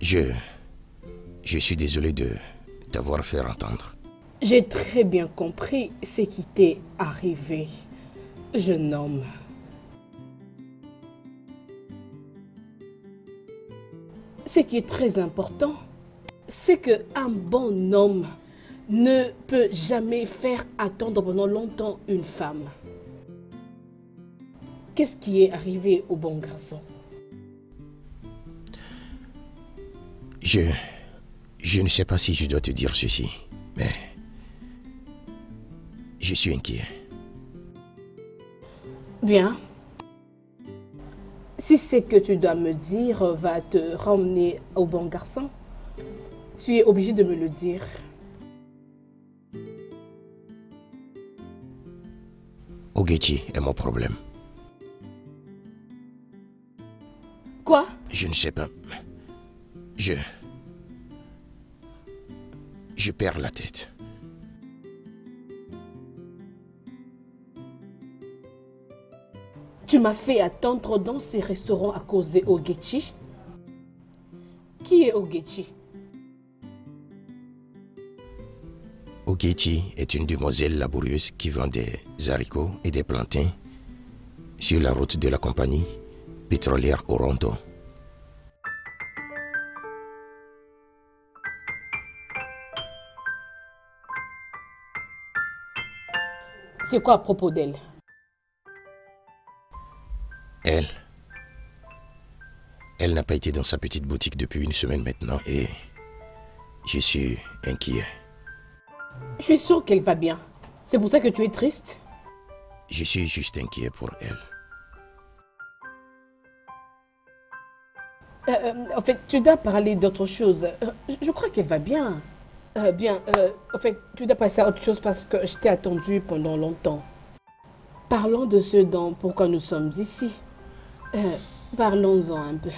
Je suis désolé de t'avoir fait entendre. J'ai très bien compris ce qui t'est arrivé, jeune homme. Ce qui est très important, c'est qu'un bon homme ne peut jamais faire attendre pendant longtemps une femme. Qu'est-ce qui est arrivé au bon garçon? Je ne sais pas si je dois te dire ceci, mais je suis inquiet. Bien. Si ce que tu dois me dire va te ramener au bon garçon, tu es obligé de me le dire. Ogechi est mon problème. Quoi? Je ne sais pas. Je perds la tête. Tu m'as fait attendre dans ces restaurants à cause de Ogechi? Qui est Ogechi? Ogechi est une demoiselle laborieuse qui vend des haricots et des plantains sur la route de la compagnie pétrolière Orondo. C'est quoi à propos d'elle? Elle n'a pas été dans sa petite boutique depuis une semaine maintenant et je suis inquiet. Je suis sûre qu'elle va bien. C'est pour ça que tu es triste? Je suis juste inquiet pour elle. En fait, tu dois parler d'autre chose. Je crois qu'elle va bien. En fait, tu dois passer à autre chose parce que je t'ai attendu pendant longtemps. Parlons de ce dont pourquoi nous sommes ici. Parlons-en un peu.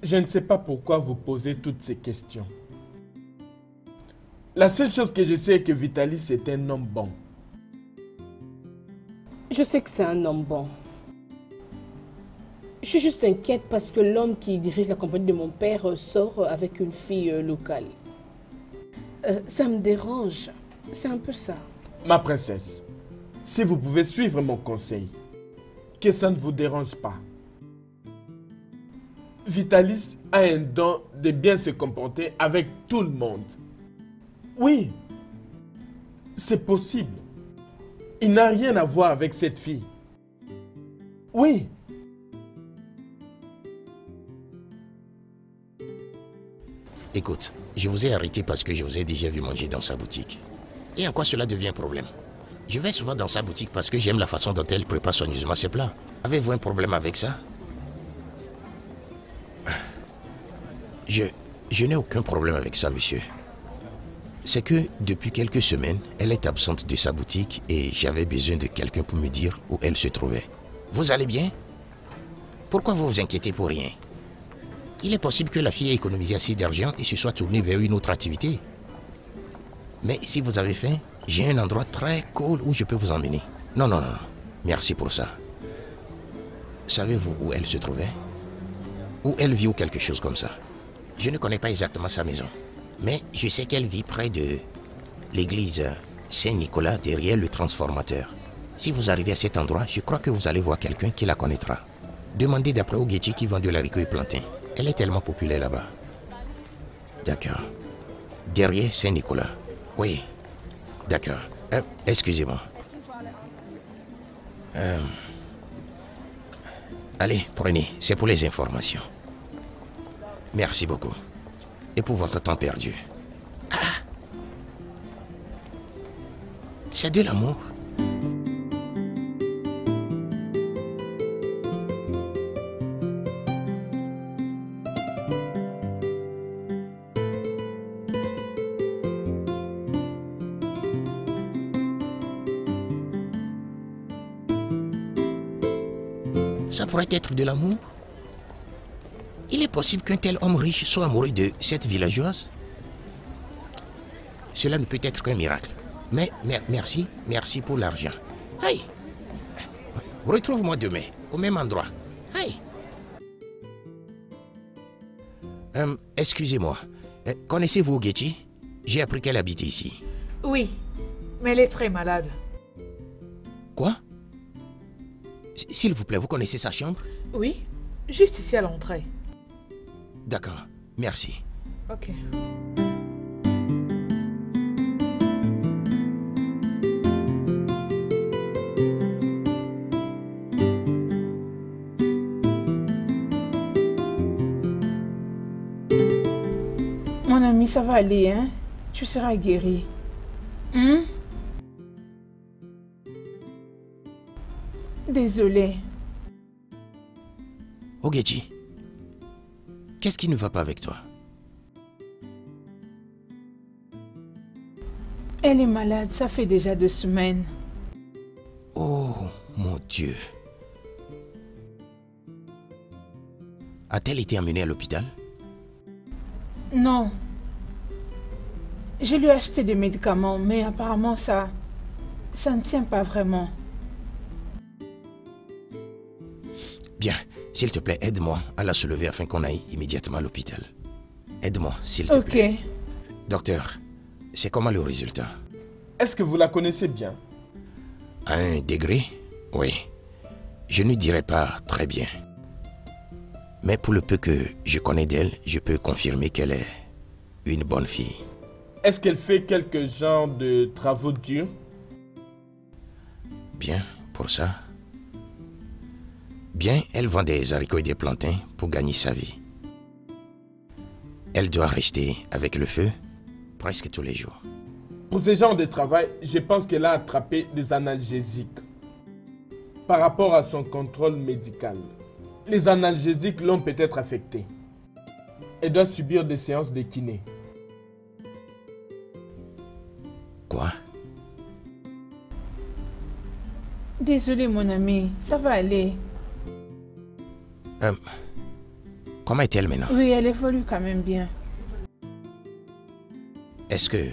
Je ne sais pas pourquoi vous posez toutes ces questions. La seule chose que je sais est que Vitalis est un homme bon. Je sais que c'est un homme bon. Je suis juste inquiète parce que l'homme qui dirige la compagnie de mon père sort avec une fille locale. Ça me dérange. C'est un peu ça. Ma princesse, si vous pouvez suivre mon conseil, que ça ne vous dérange pas. Vitalis a un don de bien se comporter avec tout le monde. Oui, c'est possible. Il n'a rien à voir avec cette fille. Oui. Écoute, je vous ai arrêté parce que je vous ai déjà vu manger dans sa boutique. Et en quoi cela devient un problème? Je vais souvent dans sa boutique parce que j'aime la façon dont elle prépare soigneusement ses plats. Avez-vous un problème avec ça? Je n'ai aucun problème avec ça, monsieur. C'est que depuis quelques semaines, elle est absente de sa boutique et j'avais besoin de quelqu'un pour me dire où elle se trouvait. Vous allez bien? Pourquoi vous vous inquiétez pour rien? Il est possible que la fille ait économisé assez d'argent et se soit tournée vers une autre activité. Mais si vous avez faim, j'ai un endroit très cool où je peux vous emmener. Non, non, non. Merci pour ça. Savez-vous où elle se trouvait? Où elle vit ou quelque chose comme ça? Je ne connais pas exactement sa maison. Mais je sais qu'elle vit près de l'église Saint-Nicolas, derrière le transformateur. Si vous arrivez à cet endroit, je crois que vous allez voir quelqu'un qui la connaîtra. Demandez d'après au Getty qui vend de l'haricot et plantain. Elle est tellement populaire là-bas. D'accord. Derrière Saint-Nicolas. Oui. D'accord. Excusez-moi. Allez, prenez. C'est pour les informations. Merci beaucoup. Et pour votre temps perdu. Ah! C'est de l'amour. Ça pourrait être de l'amour. Il est possible qu'un tel homme riche soit amoureux de cette villageoise. Cela ne peut être qu'un miracle. Mais merci pour l'argent. Hey! Retrouve-moi demain, au même endroit. Hey! Excusez-moi. Connaissez-vous Getty? J'ai appris qu'elle habite ici. Oui, mais elle est très malade. Quoi? S'il vous plaît, vous connaissez sa chambre? Oui, juste ici à l'entrée. D'accord, merci. Ok. Mon ami, ça va aller, hein? Tu seras guéri. Hein? Désolée. Oh Getty, qu'est-ce qui ne va pas avec toi? Elle est malade, ça fait déjà 2 semaines. Oh mon Dieu. A-t-elle été emmenée à l'hôpital? Non. Je lui ai acheté des médicaments, mais apparemment ça ne tient pas vraiment. Bien, s'il te plaît, aide-moi à la soulever afin qu'on aille immédiatement à l'hôpital. Aide-moi, s'il te plaît. Docteur, c'est comment le résultat? Est-ce que vous la connaissez bien? À un degré, oui. Je ne dirais pas très bien. Mais pour le peu que je connais d'elle, je peux confirmer qu'elle est une bonne fille. Est-ce qu'elle fait quelque genre de travaux durs? Bien, pour ça. Bien, elle vend des haricots et des plantains pour gagner sa vie. Elle doit rester avec le feu presque tous les jours. Pour ce genre de travail, je pense qu'elle a attrapé des analgésiques. Par rapport à son contrôle médical, les analgésiques l'ont peut-être affectée. Elle doit subir des séances de kiné. Quoi? Désolée mon ami, ça va aller. Comment est-elle maintenant? Oui, elle évolue quand même bien. Est-ce que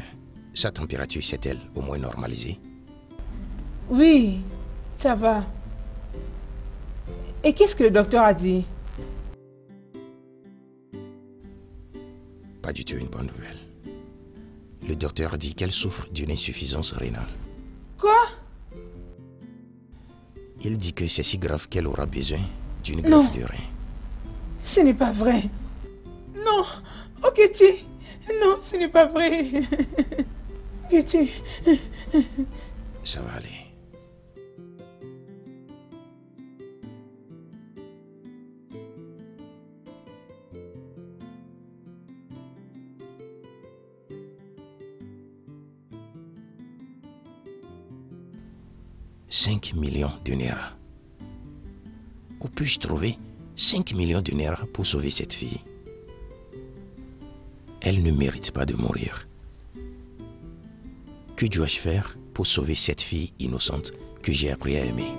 sa température s'est-elle au moins normalisée? Oui, ça va. Et qu'est-ce que le docteur a dit? Pas du tout une bonne nouvelle. Le docteur dit qu'elle souffre d'une insuffisance rénale. Quoi? Il dit que c'est si grave qu'elle aura besoin d'une greffe de rein. Ce n'est pas vrai. Non, oh Ketty. Non, ce n'est pas vrai. Ketty. Ça va aller. « 5 millions de Naira. Où puis-je trouver 5 millions de Naira pour sauver cette fille? Elle ne mérite pas de mourir. Que dois-je faire pour sauver cette fille innocente que j'ai appris à aimer?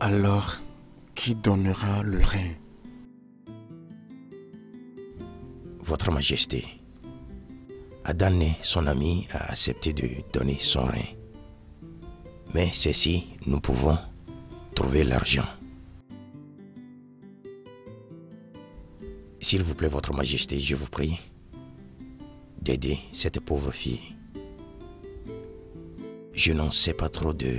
Alors, qui donnera le rein? Votre Majesté, Adane, son ami, a accepté de donner son rein. Mais c'est si nous pouvons trouver l'argent. S'il vous plaît, Votre Majesté, je vous prie d'aider cette pauvre fille. Je n'en sais pas trop de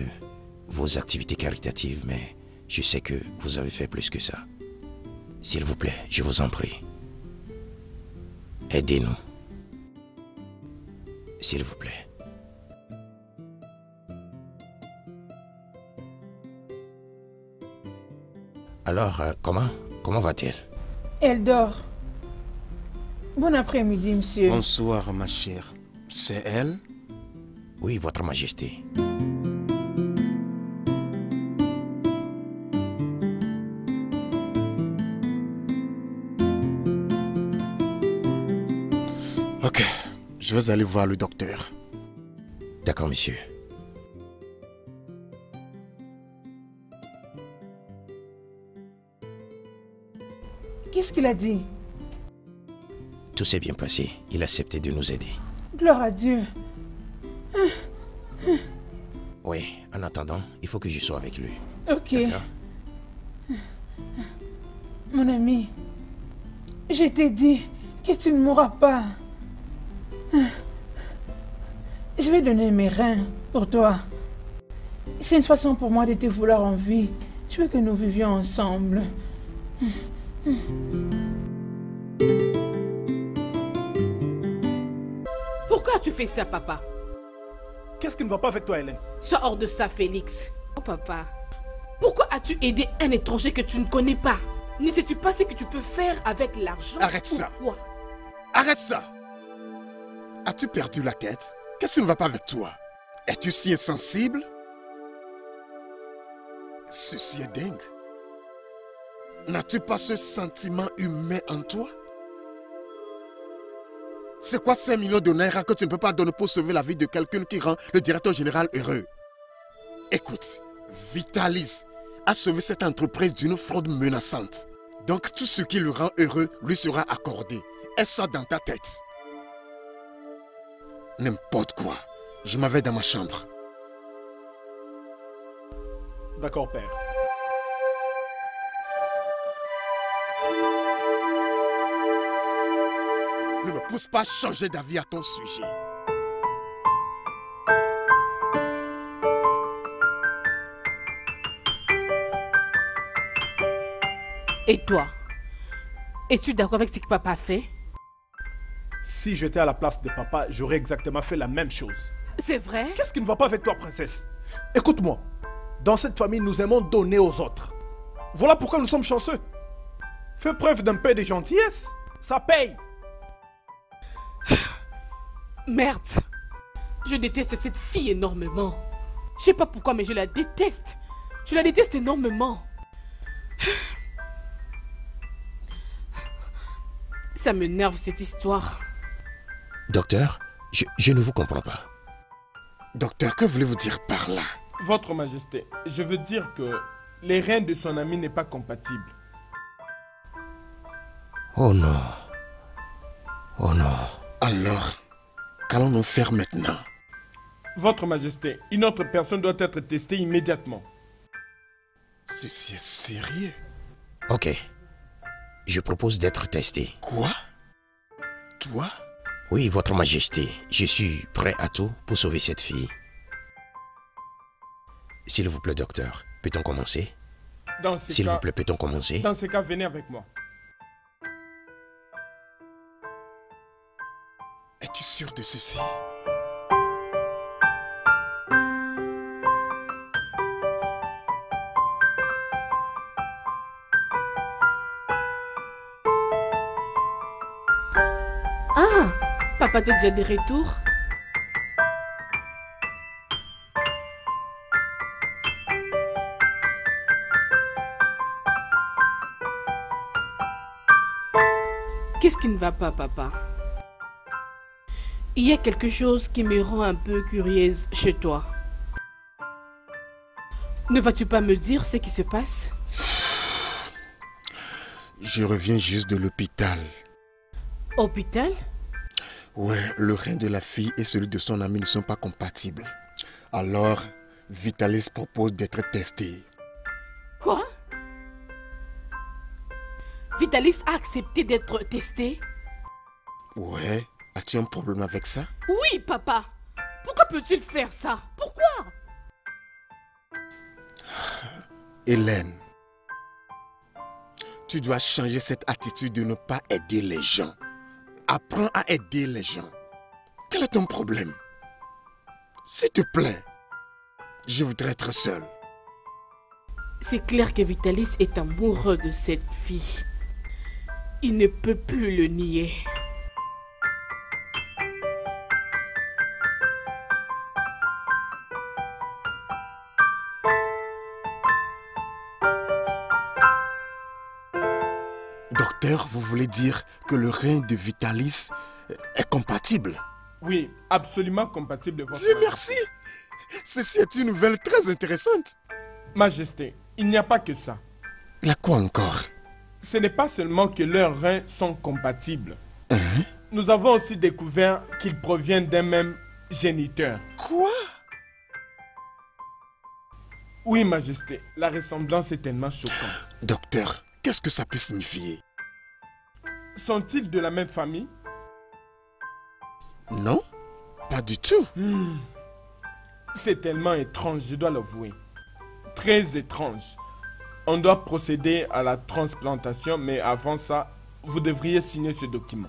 vos activités caritatives, mais je sais que vous avez fait plus que ça. S'il vous plaît, je vous en prie. Aidez-nous. S'il vous plaît. Alors, comment va-t-elle? Elle dort. Bon après-midi, monsieur. Bonsoir, ma chère. C'est elle? Oui, Votre Majesté. Ok, je vais aller voir le docteur. D'accord, monsieur. Qu'est-ce qu'il a dit? Tout s'est bien passé. Il a accepté de nous aider. Gloire à Dieu. Oui, en attendant, il faut que je sois avec lui. Ok. D'accord? Mon ami, je t'ai dit que tu ne mourras pas. Je vais donner mes reins pour toi. C'est une façon pour moi de te vouloir en vie. Je veux que nous vivions ensemble. Pourquoi tu fais ça, papa? Qu'est-ce qui ne va pas avec toi, Hélène? Sois hors de ça, Félix. Oh, papa. Pourquoi as-tu aidé un étranger que tu ne connais pas? Ne sais-tu pas ce que tu peux faire avec l'argent? Arrête ça. Pourquoi? Arrête ça! As-tu perdu la tête? Qu'est-ce qui ne va pas avec toi? Es-tu si insensible? Ceci est dingue. N'as-tu pas ce sentiment humain en toi? C'est quoi 5 millions de Naira que tu ne peux pas donner pour sauver la vie de quelqu'un qui rend le directeur général heureux? Écoute, Vitalis a sauvé cette entreprise d'une fraude menaçante. Donc tout ce qui le rend heureux lui sera accordé. Est-ce ça dans ta tête? N'importe quoi. Je m'en vais dans ma chambre. D'accord, père. Ne me pousse pas à changer d'avis à ton sujet. Et toi? Es-tu d'accord avec ce que papa a fait? Si j'étais à la place de papa, j'aurais exactement fait la même chose. C'est vrai? Qu'est-ce qui ne va pas avec toi, princesse? Écoute-moi. Dans cette famille, nous aimons donner aux autres. Voilà pourquoi nous sommes chanceux. Fais preuve d'un peu de gentillesse. Ça paye. Merde. Je déteste cette fille énormément. Je sais pas pourquoi, mais je la déteste. Je la déteste énormément. Ça m'énerve cette histoire. Docteur, je ne vous comprends pas. Docteur, que voulez-vous dire par là? Votre Majesté, je veux dire que les reins de son ami n'est pas compatible. Oh non. Oh non. Alors, qu'allons-nous faire maintenant? Votre Majesté, une autre personne doit être testée immédiatement. Ceci est sérieux. Ok. Je propose d'être testé. Quoi? Toi? Oui, Votre Majesté, je suis prêt à tout pour sauver cette fille. S'il vous plaît, docteur, peut-on commencer? S'il vous plaît, peut-on commencer? Dans ce cas, venez avec moi. Es-tu sûr de ceci? Ah, papa t'es déjà de retour? Qu'est-ce qui ne va pas, papa? Il y a quelque chose qui me rend un peu curieuse chez toi. Ne vas-tu pas me dire ce qui se passe? Je reviens juste de l'hôpital. Hôpital? Ouais, le rein de la fille et celui de son ami ne sont pas compatibles. Alors, Vitalis propose d'être testé. Quoi? Vitalis a accepté d'être testé? Ouais, as-tu un problème avec ça? Oui, papa. Pourquoi peut-il faire ça? Pourquoi? Hélène, tu dois changer cette attitude de ne pas aider les gens. Apprends à aider les gens. Quel est ton problème? S'il te plaît, je voudrais être seul. C'est clair que Vitalis est amoureux de cette fille. Il ne peut plus le nier. Docteur, vous voulez dire que le rein de Vitalis est compatible? Oui, absolument compatible. Votre Dieu Majesté. merci! Ceci est une nouvelle très intéressante. Majesté, il n'y a pas que ça. Il y a quoi encore? Ce n'est pas seulement que leurs reins sont compatibles. Nous avons aussi découvert qu'ils proviennent d'un même géniteur. Quoi? Oui, Majesté, la ressemblance est tellement choquante. Docteur, qu'est-ce que ça peut signifier? Sont-ils de la même famille? Non, pas du tout. C'est tellement étrange, je dois l'avouer. Très étrange. On doit procéder à la transplantation, mais avant ça, vous devriez signer ce document.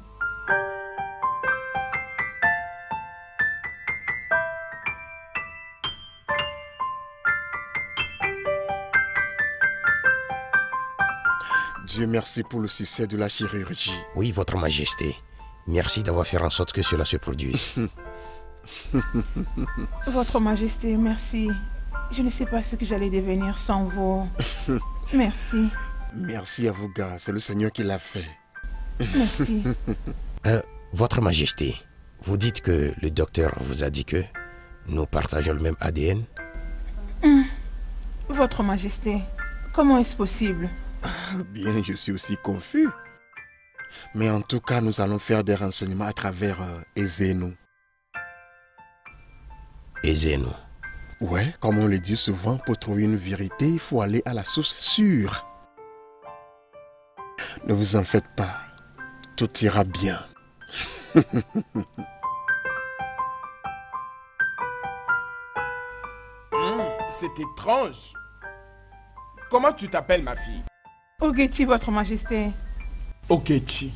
Dieu merci pour le succès de la chirurgie. Oui, Votre Majesté. Merci d'avoir fait en sorte que cela se produise. Votre Majesté, merci. Je ne sais pas ce que j'allais devenir sans vous. Merci. Merci à vous, gars. C'est le Seigneur qui l'a fait. Merci. Votre Majesté, vous dites que le docteur vous a dit que nous partageons le même ADN? Votre Majesté, comment est-ce possible? Bien, je suis aussi confus. Mais en tout cas, nous allons faire des renseignements à travers Ezeno. Ezeno. Ouais, comme on le dit souvent, pour trouver une vérité, il faut aller à la source sûre. Ne vous en faites pas. Tout ira bien. C'est étrange. Comment tu t'appelles, ma fille? Ogechi, Votre Majesté. Ogechi.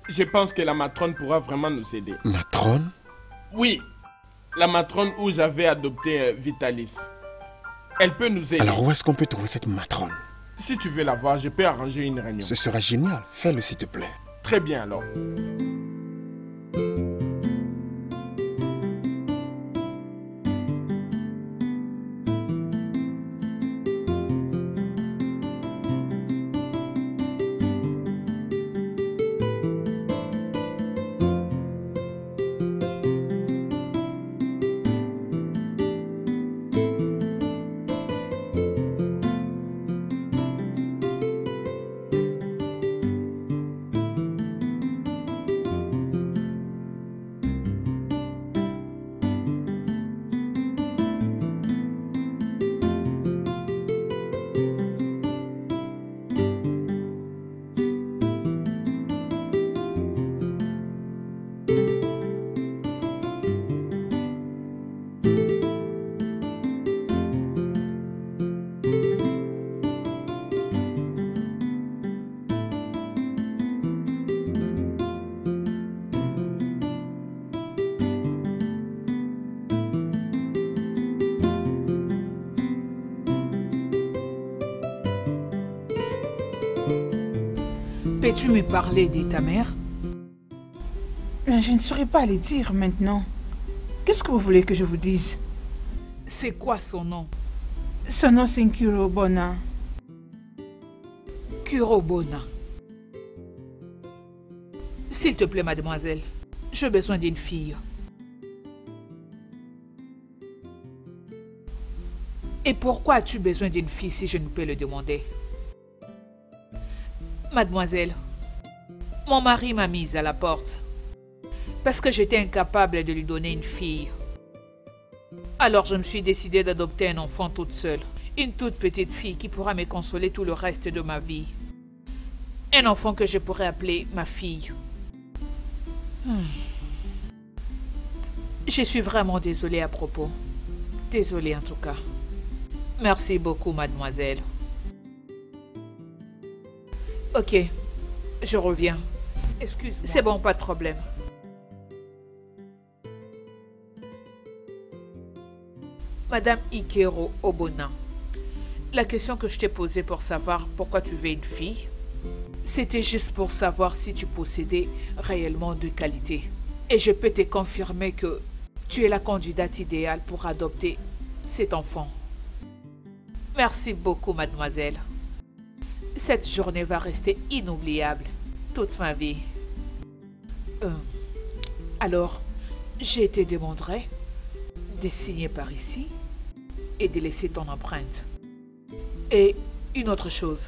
Je pense que la matrone pourra vraiment nous aider. Matrone? Oui, la matrone où j'avais adopté Vitalis. Elle peut nous aider. Alors où est-ce qu'on peut trouver cette matrone? Si tu veux la voir, je peux arranger une réunion. Ce sera génial. Fais-le s'il te plaît. Très bien alors. Peux-tu me parler de ta mère? Je ne saurais pas les dire maintenant. Qu'est-ce que vous voulez que je vous dise? C'est quoi son nom? Son nom c'est Nkuro Bona. Kurobona. S'il te plaît, mademoiselle, j'ai besoin d'une fille. Et pourquoi as-tu besoin d'une fille si je ne peux le demander? Mademoiselle, mon mari m'a mise à la porte parce que j'étais incapable de lui donner une fille. Alors je me suis décidée d'adopter un enfant toute seule, une toute petite fille qui pourra me consoler tout le reste de ma vie. Un enfant que je pourrais appeler ma fille. Je suis vraiment désolée à propos. Désolée en tout cas. Merci beaucoup, mademoiselle. Ok, je reviens. Excuse-moi. C'est bon, pas de problème. Madame Ikero Obona, la question que je t'ai posée pour savoir pourquoi tu veux une fille, c'était juste pour savoir si tu possédais réellement de qualité. Et je peux te confirmer que tu es la candidate idéale pour adopter cet enfant. Merci beaucoup, mademoiselle. Cette journée va rester inoubliable toute ma vie. Alors, je te demanderai de signer par ici et de laisser ton empreinte. Et une autre chose.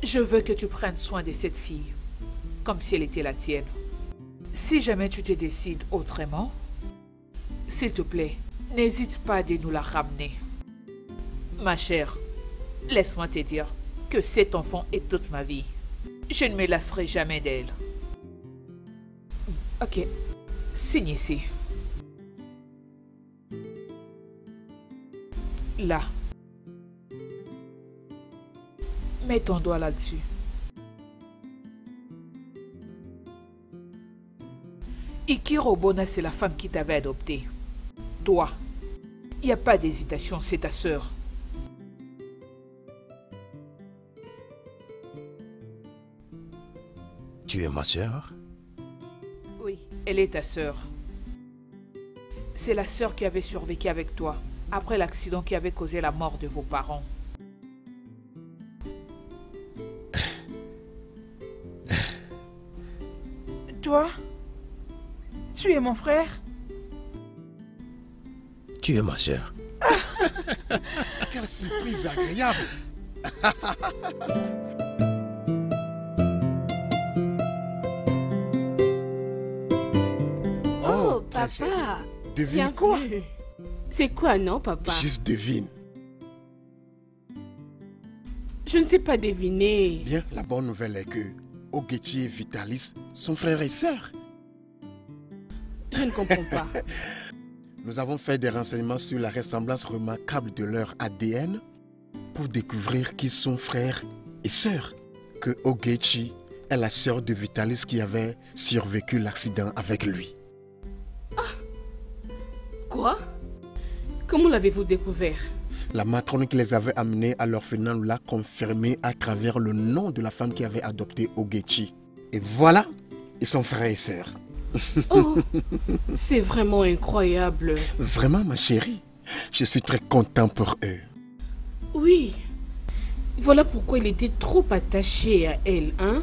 Je veux que tu prennes soin de cette fille, comme si elle était la tienne. Si jamais tu te décides autrement, s'il te plaît, n'hésite pas de nous la ramener. Ma chère, laisse-moi te dire que cet enfant est toute ma vie. Je ne me lasserai jamais d'elle. Ok, signe ici. Là. Mets ton doigt là-dessus. Ikiro Bona, c'est la femme qui t'avait adopté. Toi, il n'y a pas d'hésitation, c'est ta sœur. Tu es ma sœur? Oui, elle est ta sœur. C'est la sœur qui avait survécu avec toi après l'accident qui avait causé la mort de vos parents. Toi? Tu es mon frère? Tu es ma sœur. Quelle surprise agréable. Oh, princesse. papa. Devine quoi? Bienvenue. C'est quoi, non, papa? Juste devine. Je ne sais pas deviner. Bien, la bonne nouvelle est que Ogechi et Vitalis sont frères et sœurs. Je ne comprends pas. Nous avons fait des renseignements sur la ressemblance remarquable de leur ADN pour découvrir qu'ils sont frères et sœurs. Que Ogechi est la sœur de Vitalis qui avait survécu l'accident avec lui. Quoi? Comment l'avez-vous découvert? La matrone qui les avait amenés à l'orphelinat l'a confirmé à travers le nom de la femme qui avait adopté Ogechi. Et voilà, ils sont frères et sœurs. Oh, c'est vraiment incroyable. Vraiment, ma chérie, je suis très content pour eux. Oui. Voilà pourquoi il était trop attaché à elle, hein?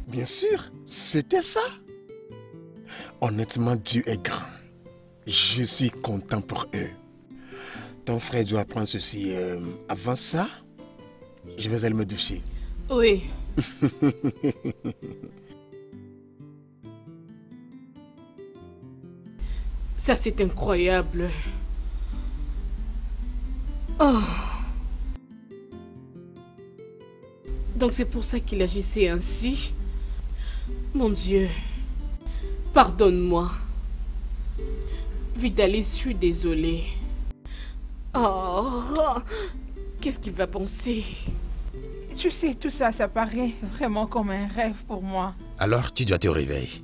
Bien sûr, c'était ça. Honnêtement, Dieu est grand. Je suis content pour eux. Ton frère doit apprendre ceci. Avant ça, je vais aller me doucher. Oui. Ça, c'est incroyable. Oh. Donc c'est pour ça qu'il agissait ainsi? Mon Dieu. Pardonne-moi. Vitalis, je suis désolée. Oh. Qu'est-ce qu'il va penser? Tu sais, tout ça, ça paraît vraiment comme un rêve pour moi. Alors tu dois te réveiller,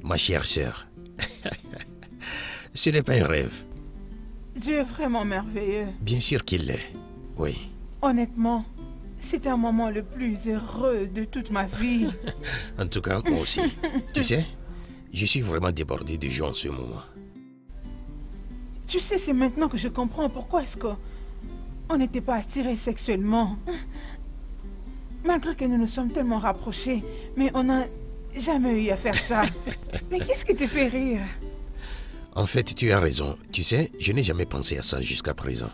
ma chère sœur. Ce n'est pas un rêve. Dieu est vraiment merveilleux. Bien sûr qu'il l'est, oui. Honnêtement, C'était un moment le plus heureux de toute ma vie. En tout cas, moi aussi. Tu sais, je suis vraiment débordé de joie en ce moment. Tu sais, c'est maintenant que je comprends pourquoi est-ce qu'on n'était pas attirés sexuellement. Malgré que nous nous sommes tellement rapprochés, mais on n'a jamais eu à faire ça. Mais qu'est-ce qui te fait rire? En fait, tu as raison. Tu sais, je n'ai jamais pensé à ça jusqu'à présent.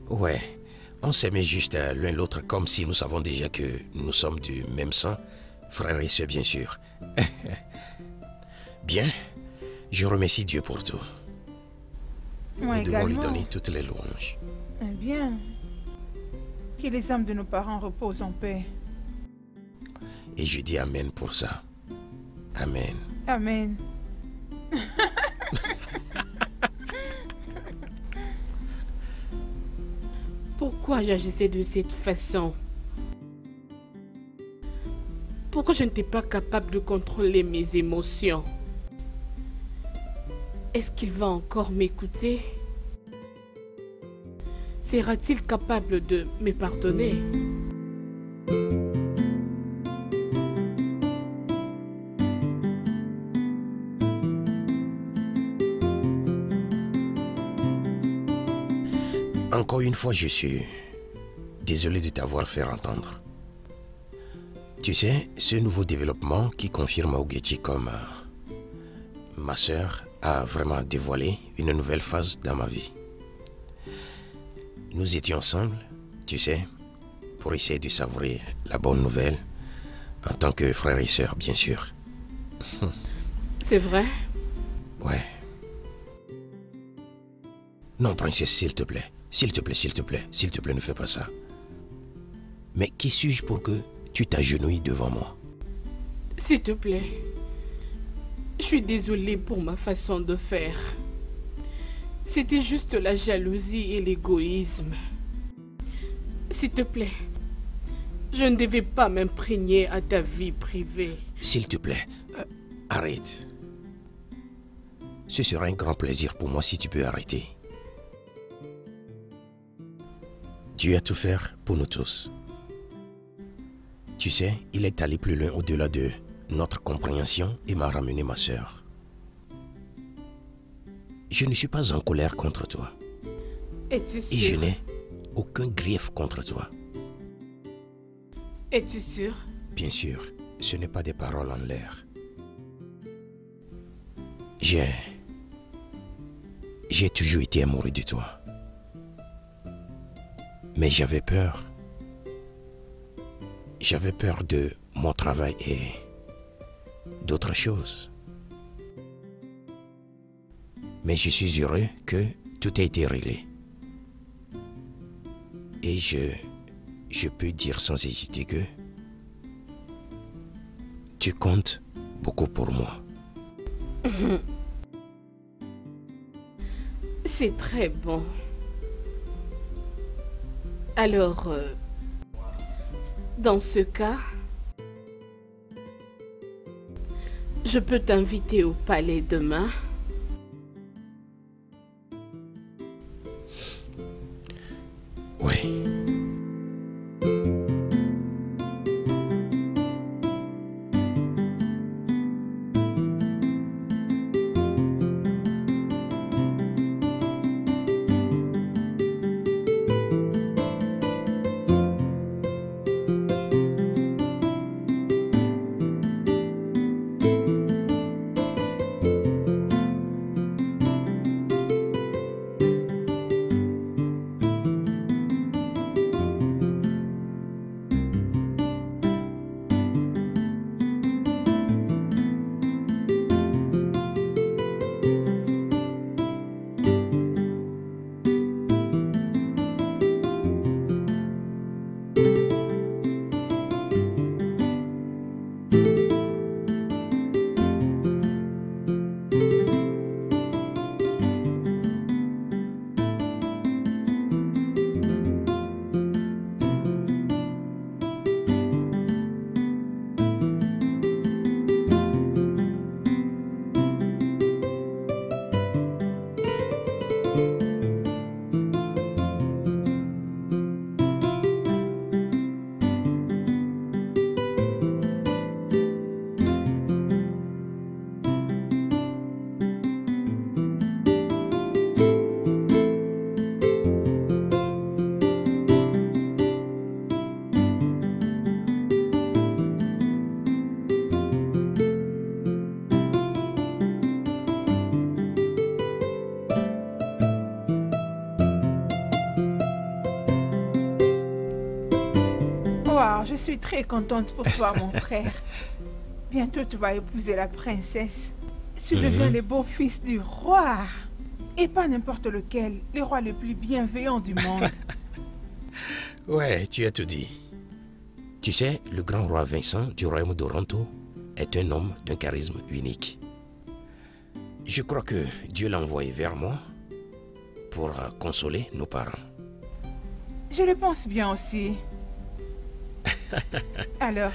Ouais, on s'aimait juste l'un l'autre comme si nous savons déjà que nous sommes du même sang. Frères et sœurs, bien sûr. Bien, je remercie Dieu pour tout. Moi Nous devons lui également. donner toutes les louanges. Eh bien, que les âmes de nos parents reposent en paix. Et je dis Amen pour ça. Amen. Amen. Pourquoi j'agissais de cette façon? Pourquoi je n'étais pas capable de contrôler mes émotions? Est-ce qu'il va encore m'écouter? Sera-t-il capable de me pardonner? Encore une fois, je suis désolé de t'avoir fait entendre. Tu sais, ce nouveau développement qui confirme Ogechi comme ma sœur a vraiment dévoilé une nouvelle phase dans ma vie. Nous étions ensemble, tu sais, pour essayer de savourer la bonne nouvelle, en tant que frère et sœur, bien sûr. C'est vrai? Ouais. Non, princesse, s'il te plaît. S'il te plaît, s'il te plaît, s'il te plaît, ne fais pas ça. Mais qui suis-je pour que tu t'agenouilles devant moi? S'il te plaît. Je suis désolée pour ma façon de faire. C'était juste la jalousie et l'égoïsme. S'il te plaît. Je ne devais pas m'imprégner à ta vie privée. S'il te plaît, arrête. Ce sera un grand plaisir pour moi si tu peux arrêter. Dieu a tout fait pour nous tous. Tu sais, il est allé plus loin au-delà de notre compréhension et m'a ramené ma sœur. Je ne suis pas en colère contre toi. Es-tu Et je sûr? n'ai aucun grief contre toi. Es-tu sûr? Bien sûr, ce n'est pas des paroles en l'air. J'ai toujours été amoureux de toi. Mais j'avais peur. J'avais peur de mon travail et d'autres choses. Mais je suis heureux que tout a été réglé. Et je peux dire sans hésiter que tu comptes beaucoup pour moi. C'est très bon. Alors, dans ce cas, je peux t'inviter au palais demain. Oui. Oh, je suis très contente pour toi, mon frère. Bientôt, tu vas épouser la princesse. Tu deviens le beau-fils du roi. Et pas n'importe lequel, le roi le plus bienveillant du monde. Ouais, tu as tout dit. Tu sais, le grand roi Vincent du royaume d'Oronto est un homme d'un charisme unique. Je crois que Dieu l'a envoyé vers moi pour consoler nos parents. Je le pense bien aussi. Alors,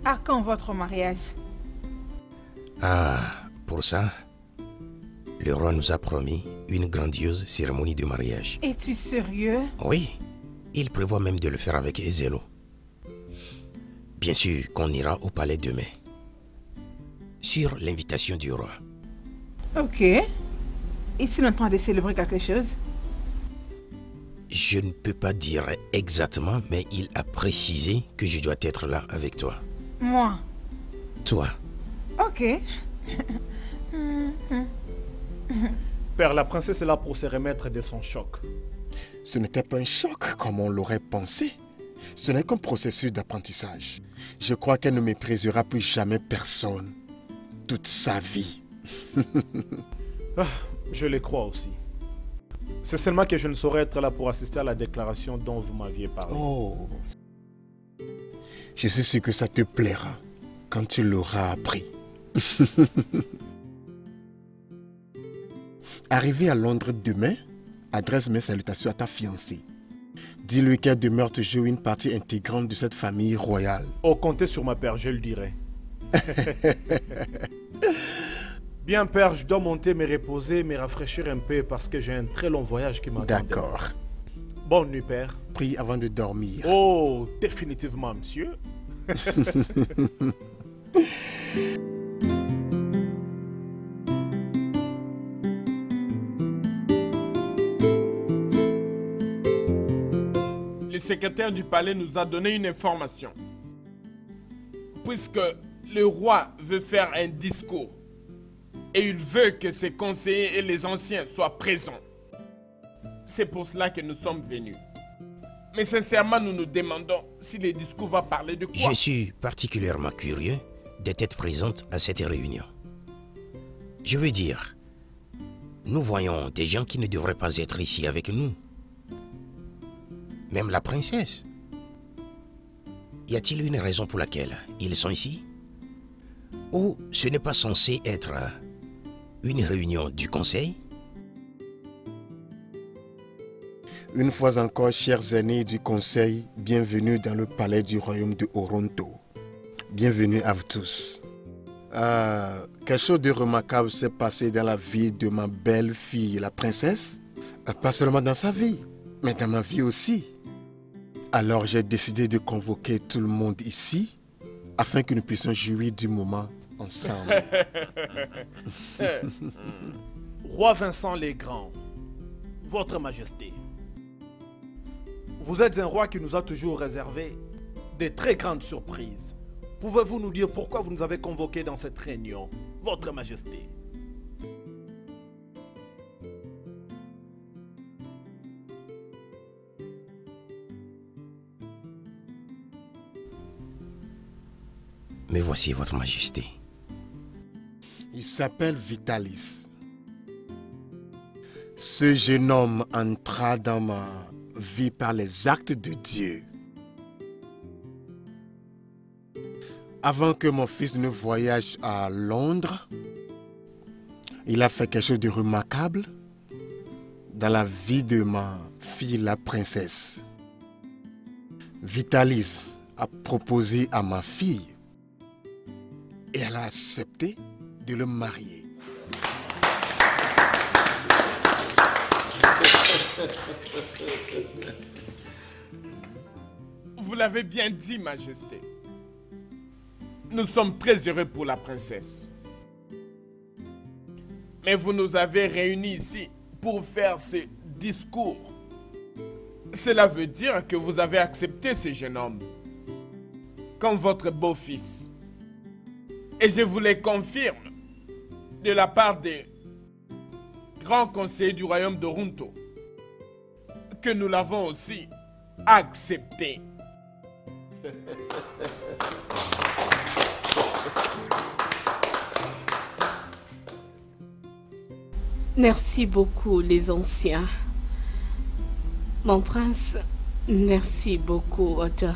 à quand votre mariage? Ah, pour ça, le roi nous a promis une grandiose cérémonie de mariage. Es-tu sérieux? Oui, il prévoit même de le faire avec Ezelo. Bien sûr qu'on ira au palais demain, sur l'invitation du roi. Ok. Est-il en train de célébrer quelque chose? Je ne peux pas dire exactement, mais il a précisé que je dois être là avec toi. Moi? Toi. Ok. Père, la princesse est là pour se remettre de son choc. Ce n'était pas un choc comme on l'aurait pensé. Ce n'est qu'un processus d'apprentissage. Je crois qu'elle ne méprisera plus jamais personne. Toute sa vie. Ah, je le crois aussi. C'est seulement que je ne saurais être là pour assister à la déclaration dont vous m'aviez parlé. Oh. Je suis sûr que ça te plaira quand tu l'auras appris. Arrivé à Londres demain, adresse mes salutations à ta fiancée. Dis-lui qu'elle demeure toujours une partie intégrante de cette famille royale. Oh, comptez sur ma père, je le dirai. Bien, père, je dois monter, me reposer, me rafraîchir un peu parce que j'ai un très long voyage qui m'attend. D'accord. Bonne nuit, père. Prie avant de dormir. Oh, définitivement, monsieur. Le secrétaire du palais nous a donné une information. Puisque le roi veut faire un discours et il veut que ses conseillers et les anciens soient présents. C'est pour cela que nous sommes venus. Mais sincèrement, nous nous demandons si le discours va parler de quoi. Je suis particulièrement curieux d'être présente à cette réunion. Je veux dire, nous voyons des gens qui ne devraient pas être ici avec nous. Même la princesse. Y a-t-il une raison pour laquelle ils sont ici? Ou ce n'est pas censé être une réunion du conseil? Une fois encore, chers aînés du conseil, bienvenue dans le palais du royaume de Oronto. Bienvenue à vous tous. Quelque chose de remarquable s'est passé dans la vie de ma belle-fille, la princesse. Pas seulement dans sa vie, mais dans ma vie aussi. Alors j'ai décidé de convoquer tout le monde ici, afin que nous puissions jouir du moment ensemble. Roi Vincent le Grand, Votre Majesté, vous êtes un roi qui nous a toujours réservé de très grandes surprises. Pouvez-vous nous dire pourquoi vous nous avez convoqués dans cette réunion, Votre Majesté? Me voici, Votre Majesté. Il s'appelle Vitalis. Ce jeune homme entra dans ma vie par les actes de Dieu. Avant que mon fils ne voyage à Londres, il a fait quelque chose de remarquable dans la vie de ma fille, la princesse. Vitalis a proposé à ma fille et elle a accepté de le marier. Vous l'avez bien dit, Majesté. Nous sommes très heureux pour la princesse. Mais vous nous avez réunis ici pour faire ce discours. Cela veut dire que vous avez accepté ce jeune homme comme votre beau-fils. Et je vous le confirme de la part des grands conseillers du royaume d'Oronto que nous l'avons aussi Accepté. Merci beaucoup, les anciens. Mon prince, merci beaucoup, Otto.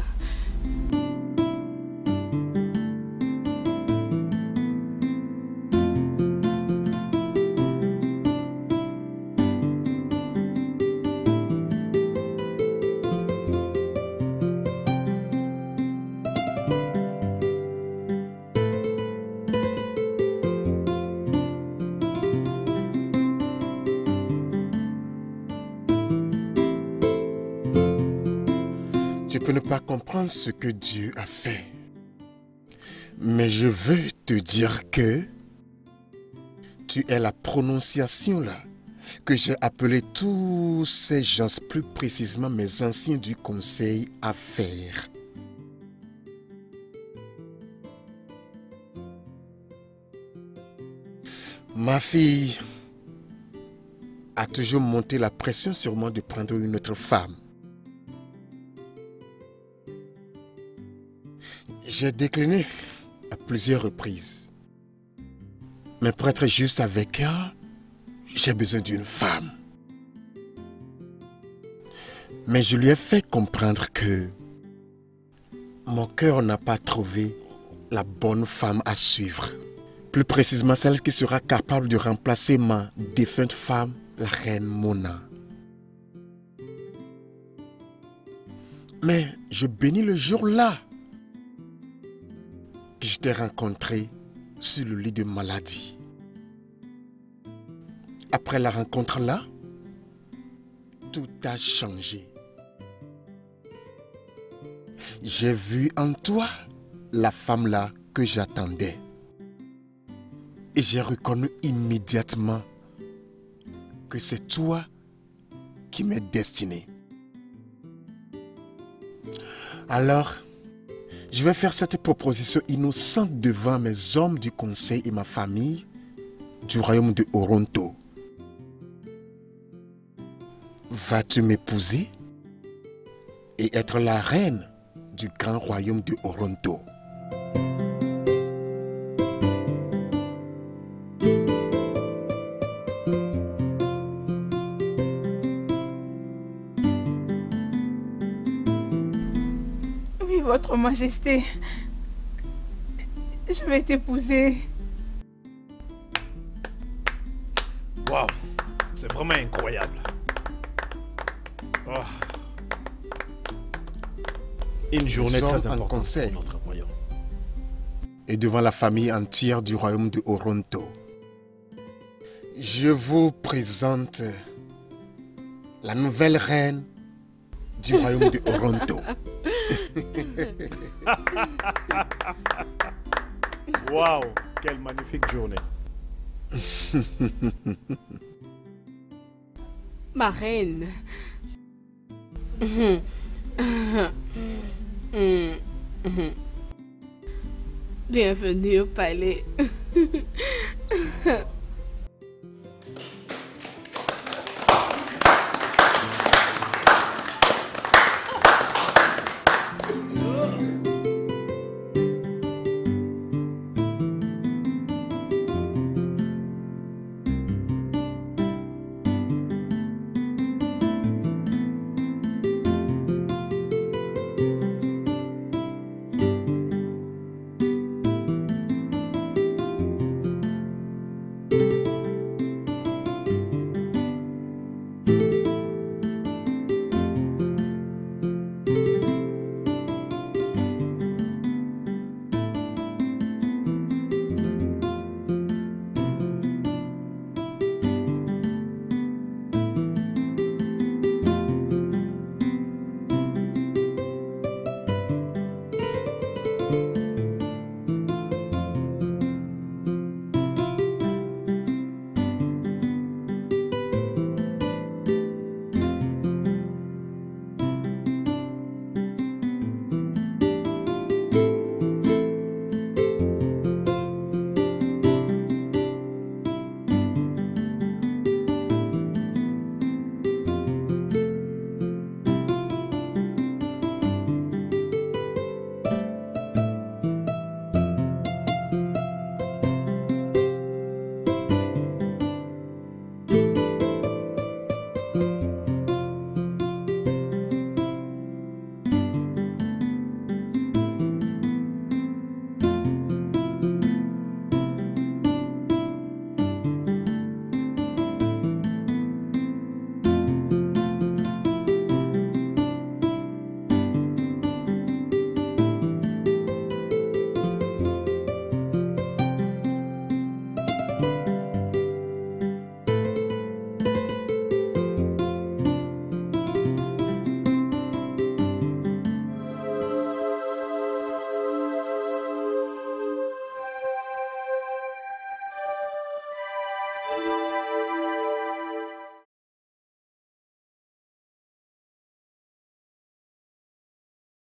Tu peux ne pas comprendre ce que Dieu a fait. Mais je veux te dire que tu es la prononciation là que j'ai appelé tous ces gens, plus précisément mes anciens du conseil, à faire. Ma fille a toujours monté la pression sur moi de prendre une autre femme. J'ai décliné à plusieurs reprises. Mais pour être juste avec elle, j'ai besoin d'une femme. Mais je lui ai fait comprendre que mon cœur n'a pas trouvé la bonne femme à suivre. Plus précisément, celle qui sera capable de remplacer ma défunte femme, la reine Mona. Mais je bénis le jour-là que je t'ai rencontré sur le lit de maladie. Après la rencontre là, tout a changé. J'ai vu en toi la femme là que j'attendais. Et j'ai reconnu immédiatement que c'est toi qui m'es destiné. Alors, je vais faire cette proposition innocente devant mes hommes du conseil et ma famille du royaume de Oronto. Vas-tu m'épouser et être la reine du grand royaume de Oronto? Oui, votre majesté. Je vais t'épouser. Waouh, c'est vraiment incroyable. Oh. Une journée Nous très sommes en importante conseil. pour notre royaume. Et devant la famille entière du royaume de Oronto, je vous présente la nouvelle reine du royaume de Oronto. Waouh, quelle magnifique journée. Ma reine. Bienvenue au palais.